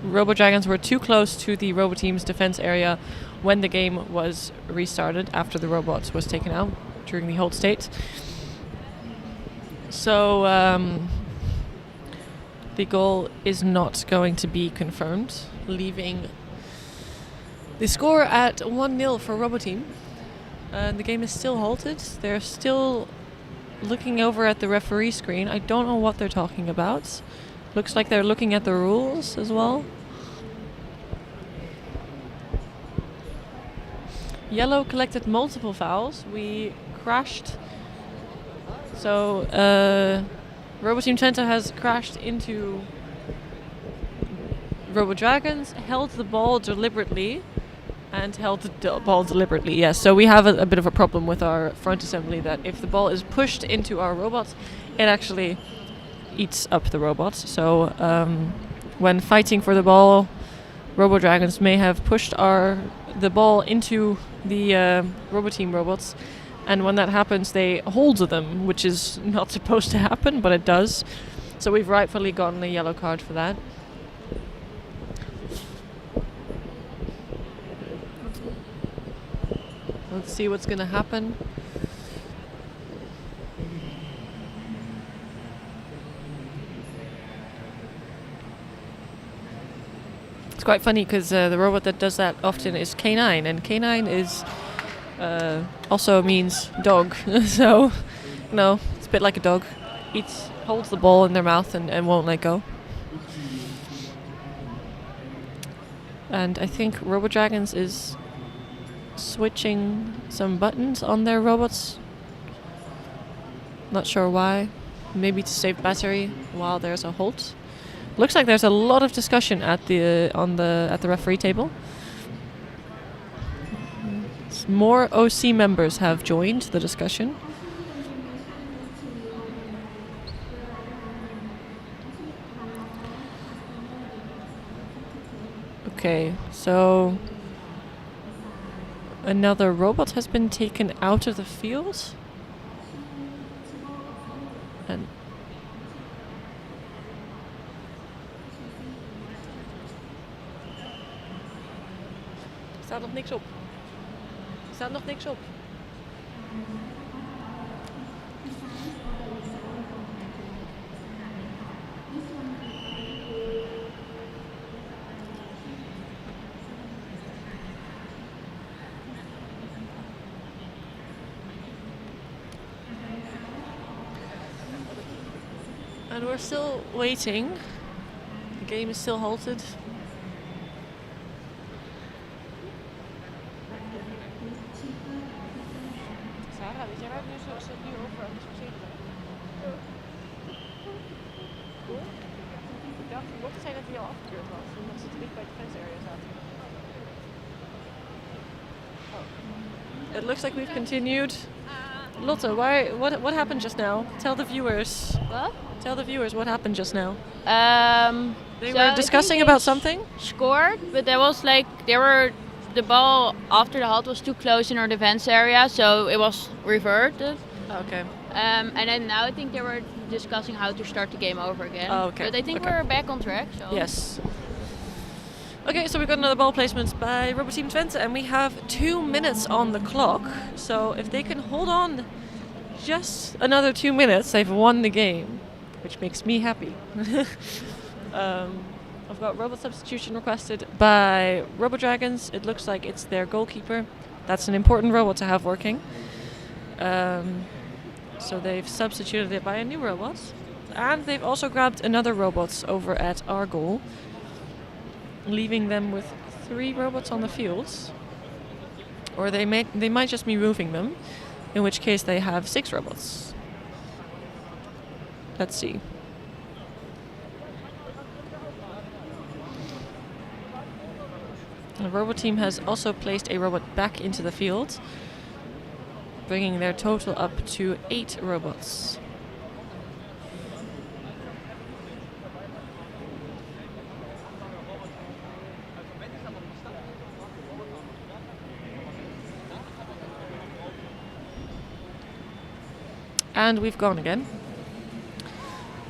RoboDragons were too close to the RoboTeam's defense area when the game was restarted after the robot was taken out during the hold state. So the goal is not going to be confirmed, leaving the score at 1-0 for RoboTeam. The game is still halted. They're still looking over at the referee screen. I don't know what they're talking about. Looks like they're looking at the rules as well. Yellow collected multiple fouls. We crashed. So RoboTeam Twente has crashed into RoboDragons, held the ball deliberately. And held the ball deliberately, yes. So we have a bit of a problem with our front assembly, that if the ball is pushed into our robots, it actually eats up the robots. So when fighting for the ball, RoboDragons may have pushed the ball into the RoboTeam robots, and when that happens, they hold them, which is not supposed to happen, but it does. So we've rightfully gotten a yellow card for that. Let's see what's going to happen. It's quite funny because the robot that does that often is K9, and K9 is also means dog. So, no, it's a bit like a dog. Holds the ball in their mouth and won't let go. And I think RoboDragons is switching some buttons on their robots. Not sure why. Maybe to save battery while there's a halt. Looks like there's a lot of discussion at the referee table. More OC members have joined the discussion. Okay, so another robot has been taken out of the field. En er staat nog niks op. Er staat nog niks op. And we're still waiting. The game is still halted. Sarah, weet jij waar nu zoals het nu over aan het discussiëren zijn? Cool. Ik dacht, mocht zijn dat hij al afgekeurd was, omdat ze te dicht bij de fence area zaten. Oh. It looks like we've continued. Lotte, what happened just now? Tell the viewers. What? Tell the viewers what happened just now. They So were discussing about something? Scored, but there was the ball after the halt was too close in our defense area, so it was reverted. Okay. And then now I think they were discussing how to start the game over again. Oh, okay. But I think Okay. we're back on track. So. Yes. Okay, so we've got another ball placement by RoboTeam Twente, and we have 2 minutes on the clock. So if they can hold on just another 2 minutes, they've won the game, which makes me happy. I've got robot substitution requested by RoboDragons. It looks like it's their goalkeeper. That's an important robot to have working. So they've substituted it by a new robot. And they've also grabbed another robot over at our goal, leaving them with 3 robots on the field. Or they might just be moving them, in which case they have 6 robots. Let's see. The RoboTeam has also placed a robot back into the field, bringing their total up to 8 robots. And we've gone again.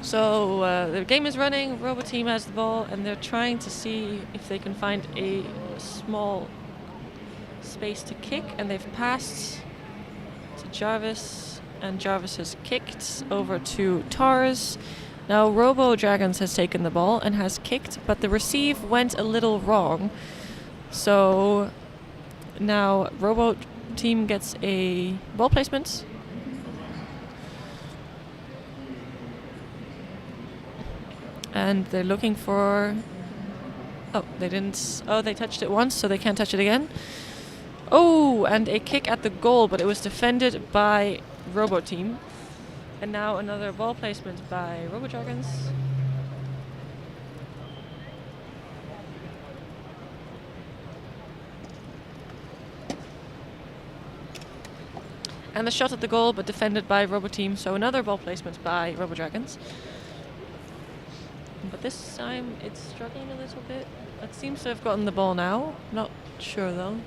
So the game is running, RoboTeam has the ball, and they're trying to see if they can find a small space to kick, and they've passed to Jarvis, and Jarvis has kicked over to Tars. Now RoboDragons has taken the ball and has kicked, but the receive went a little wrong. So now RoboTeam gets a ball placement. And they're looking for... Oh, they didn't... Oh, they touched it once, so they can't touch it again. Oh, and a kick at the goal, but it was defended by RoboTeam. And now another ball placement by RoboDragons. And the shot at the goal, but defended by RoboTeam, so another ball placement by RoboDragons. But this time it's struggling a little bit. It seems to have gotten the ball now. Not sure though.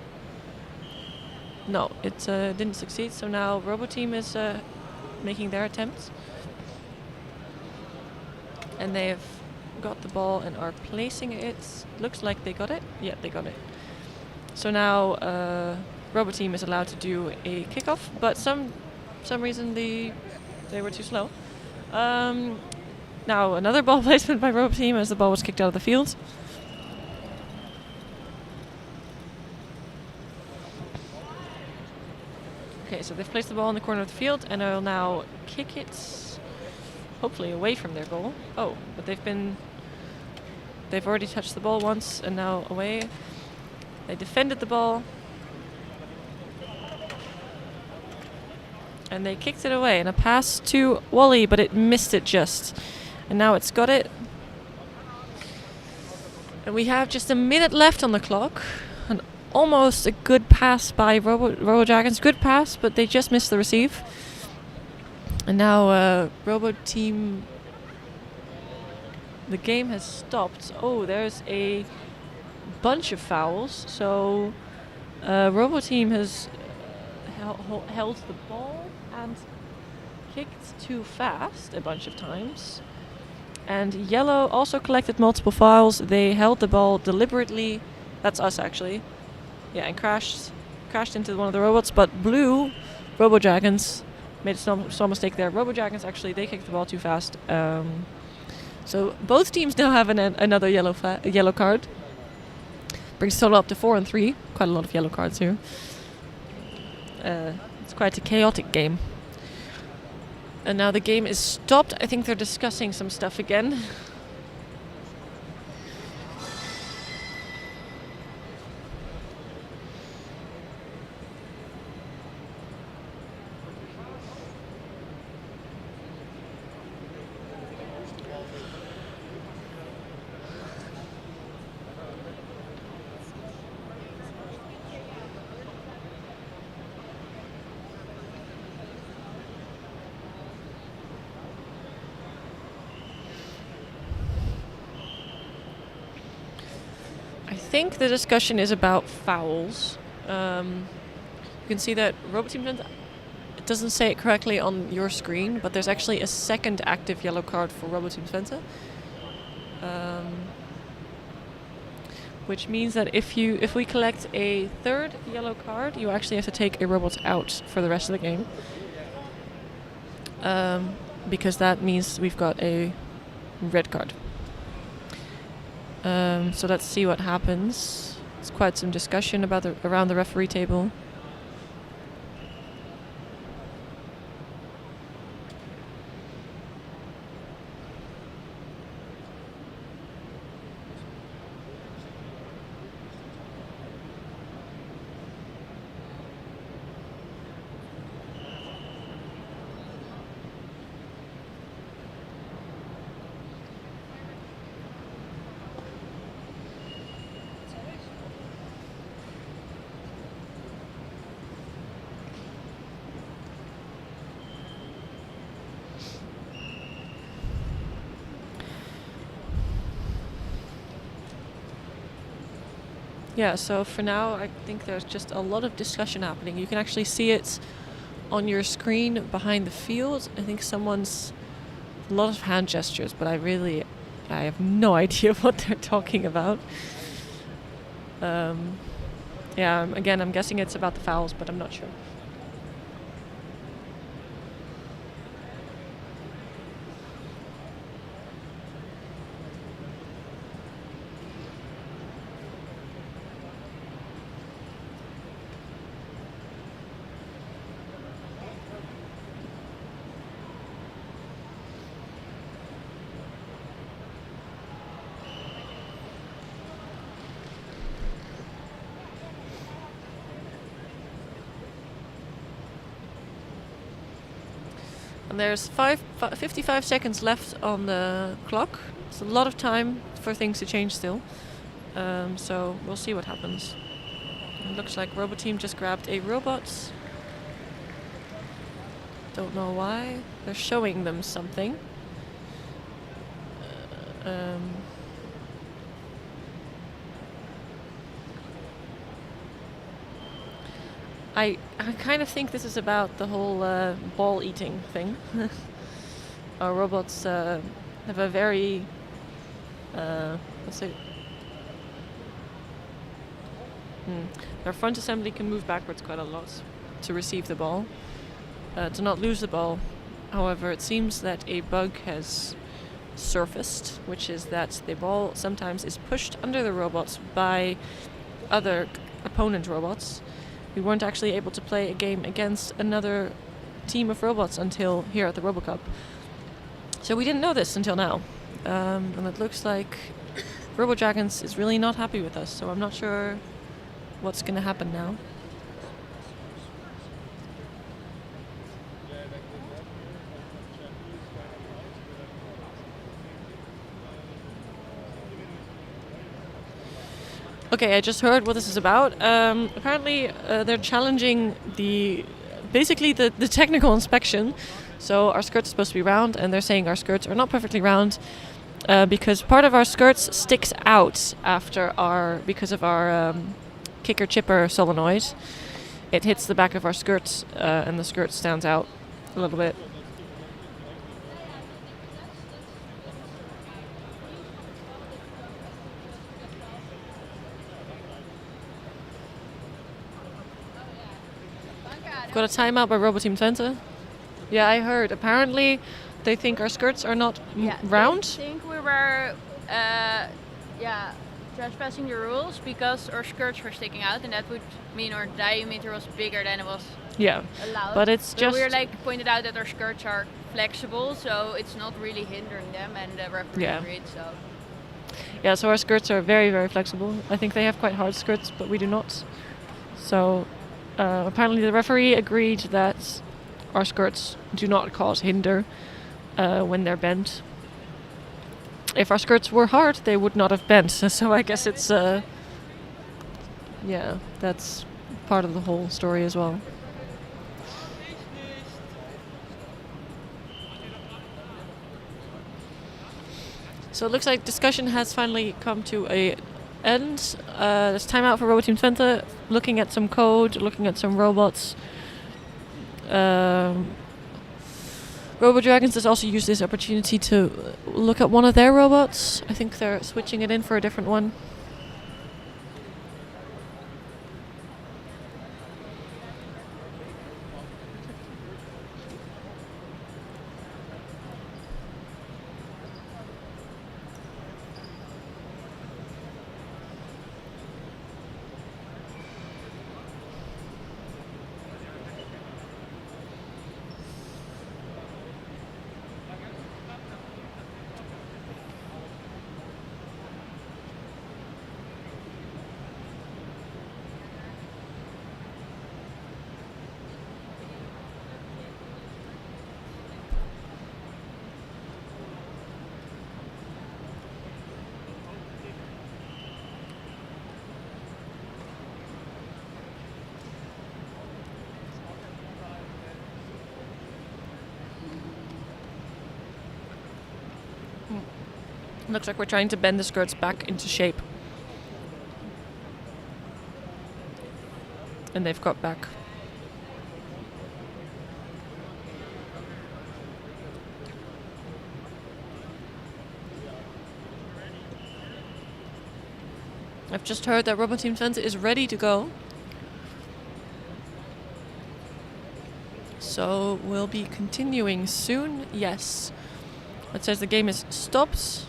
No, it didn't succeed. So now RoboTeam is making their attempts. And they've got the ball and are placing it. Looks like they got it. Yeah, they got it. So now RoboTeam is allowed to do a kickoff, but some reason they were too slow. Now another ball placement by RoboTeam as the ball was kicked out of the field. Okay, so they've placed the ball in the corner of the field and will now kick it, hopefully away from their goal. Oh, but they've already touched the ball once and now away. They defended the ball. And they kicked it away, and a pass to Wally, but it missed it just. And now it's got it. And we have just a minute left on the clock. And almost a good pass by RoboDragons. Good pass, but they just missed the receive. And now RoboTeam... The game has stopped. Oh, there's a bunch of fouls. So RoboTeam has held the ball and kicked too fast a bunch of times. And Yellow also collected multiple fouls. They held the ball deliberately. That's us actually. Yeah, and crashed into one of the robots. But Blue, RoboDragons, made a small mistake there. RoboDragons actually, they kicked the ball too fast. So both teams now have another yellow card. Brings the total up to 4 and 3. Quite a lot of yellow cards here. It's quite a chaotic game. And now the game is stopped. I think they're discussing some stuff again. I think the discussion is about fouls. You can see that RoboTeam Twente, it doesn't say it correctly on your screen, but there's actually a second active yellow card for RoboTeam Twente. Which means that if we collect a third yellow card, you actually have to take a robot out for the rest of the game. Because that means we've got a red card. So let's see what happens. It's quite some discussion about around the referee table. Yeah, so for now, I think there's just a lot of discussion happening. You can actually see it on your screen behind the field. I think someone's a lot of hand gestures, but I have no idea what they're talking about. I'm guessing it's about the fouls, but I'm not sure. And there's 55 seconds left on the clock. It's a lot of time for things to change still. So we'll see what happens. It looks like RoboTeam just grabbed a robot. Don't know why. They're showing them something. I kind of think this is about the whole ball eating thing. Our robots have a very, their front assembly can move backwards quite a lot to receive the ball, to not lose the ball. However, it seems that a bug has surfaced, which is that the ball sometimes is pushed under the robots by other opponent robots. We weren't actually able to play a game against another team of robots until here at the RoboCup. So we didn't know this until now. And it looks like RoboDragons is really not happy with us, so I'm not sure what's going to happen now. Okay, I just heard what this is about. Apparently, they're challenging basically the technical inspection. So our skirt's supposed to be round, and they're saying our skirts are not perfectly round because part of our skirts sticks out because of our kicker chipper solenoid. It hits the back of our skirt, and the skirt stands out a little bit. Got a timeout by RoboTeam Twente. Yeah, I heard. Apparently, they think our skirts are not round. I think we were, trespassing the rules because our skirts were sticking out, and that would mean our diameter was bigger than it was allowed. But it's just we were pointed out that our skirts are flexible, so it's not really hindering them, and the referee agreed. So. Yeah, so our skirts are very, very flexible. I think they have quite hard skirts, but we do not. So. Apparently the referee agreed that our skirts do not cause hinder when they're bent. If our skirts were hard, they would not have bent. So I guess it's, that's part of the whole story as well. So it looks like discussion has finally come to an end. There's timeout for RoboTeam Twente, looking at some code, looking at some robots. RoboDragons has also used this opportunity to look at one of their robots. I think they're switching it in for a different one. Looks like we're trying to bend the skirts back into shape. And they've got back. I've just heard that RoboTeam Twente is ready to go. So we'll be continuing soon. Yes. It says the game is stopped.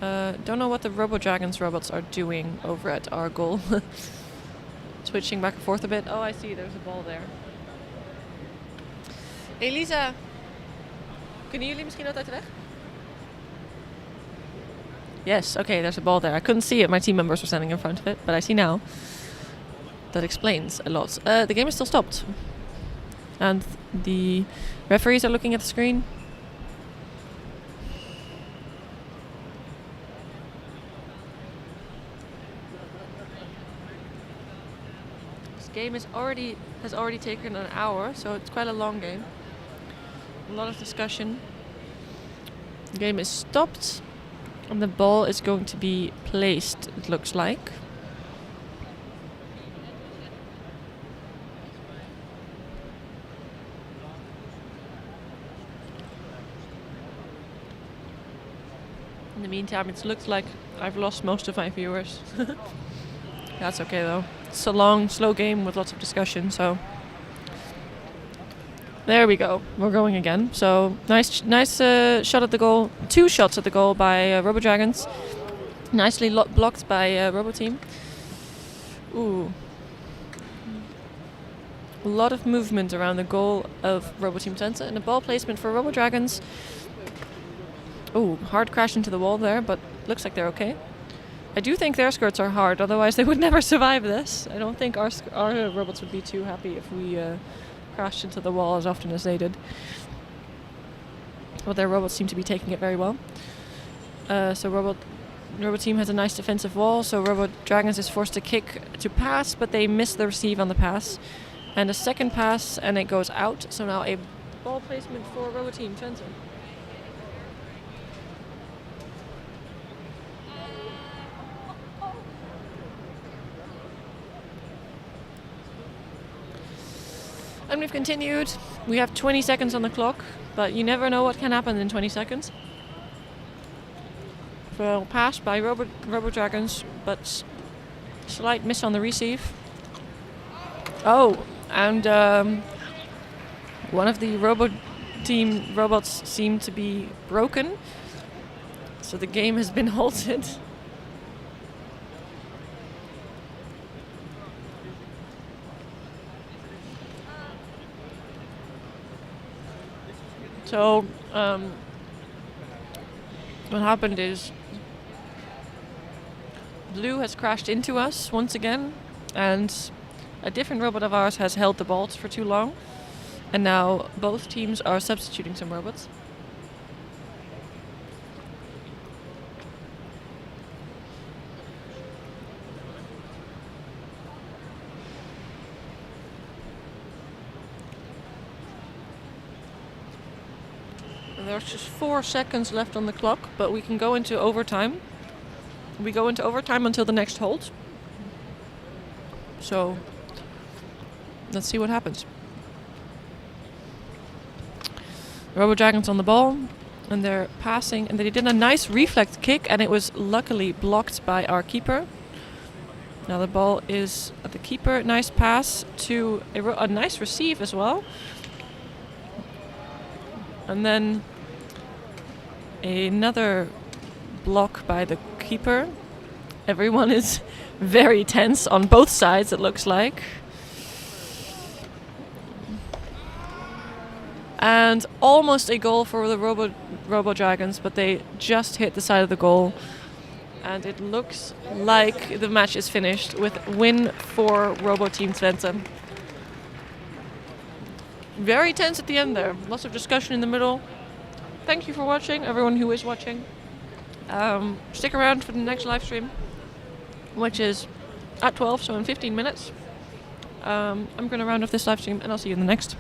Don't know what the RoboDragons robots are doing over at our goal. Switching back and forth a bit. Oh, I see. There's a ball there. Elisa, kunnen jullie misschien wat uit de weg? Yes, okay, there's a ball there. I couldn't see it. My team members were standing in front of it, but I see now. That explains a lot. The game is still stopped. And the referees are looking at the screen. This game has already taken an hour, so it's quite a long game. A lot of discussion. The game is stopped. And the ball is going to be placed, it looks like. In the meantime, it looks like I've lost most of my viewers. That's okay though. It's a long, slow game with lots of discussion, so... There we go. We're going again. So nice shot at the goal. 2 shots at the goal by RoboDragons. Nicely blocked by RoboTeam. Ooh. A lot of movement around the goal of RoboTeam Twente, and the ball placement for RoboDragons. Ooh, hard crash into the wall there, but looks like they're okay. I do think their skirts are hard, otherwise they would never survive this. I don't think our robots would be too happy if we crashed into the wall as often as they did. Well, their robots seem to be taking it very well. So RoboTeam has a nice defensive wall, so RoboDragons is forced to kick to pass, but they miss the receive on the pass. And a second pass, and it goes out. So now a ball placement for RoboTeam Twente. And we've continued. We have 20 seconds on the clock, but you never know what can happen in 20 seconds. Well, pass by RoboDragons, but slight miss on the receive. Oh, and one of the RoboTeam robots seemed to be broken, so the game has been halted. So, what happened is Blue has crashed into us once again, and a different robot of ours has held the ball for too long, and now both teams are substituting some robots. There's just 4 seconds left on the clock, but we can go into overtime. We go into overtime until the next hold. So, let's see what happens. RoboDragons on the ball, and they're passing, and they did a nice reflect kick, and it was luckily blocked by our keeper. Now the ball is at the keeper. Nice pass to a nice receive as well. And then another block by the keeper. Everyone is very tense on both sides, it looks like. And almost a goal for the RoboDragons, but they just hit the side of the goal. And it looks like the match is finished with a win for RoboTeam Twente. Very tense at the end there. Lots of discussion in the middle. Thank you for watching, everyone who is watching. Stick around for the next live stream, which is at 12, so in 15 minutes. I'm going to round off this live stream, and I'll see you in the next.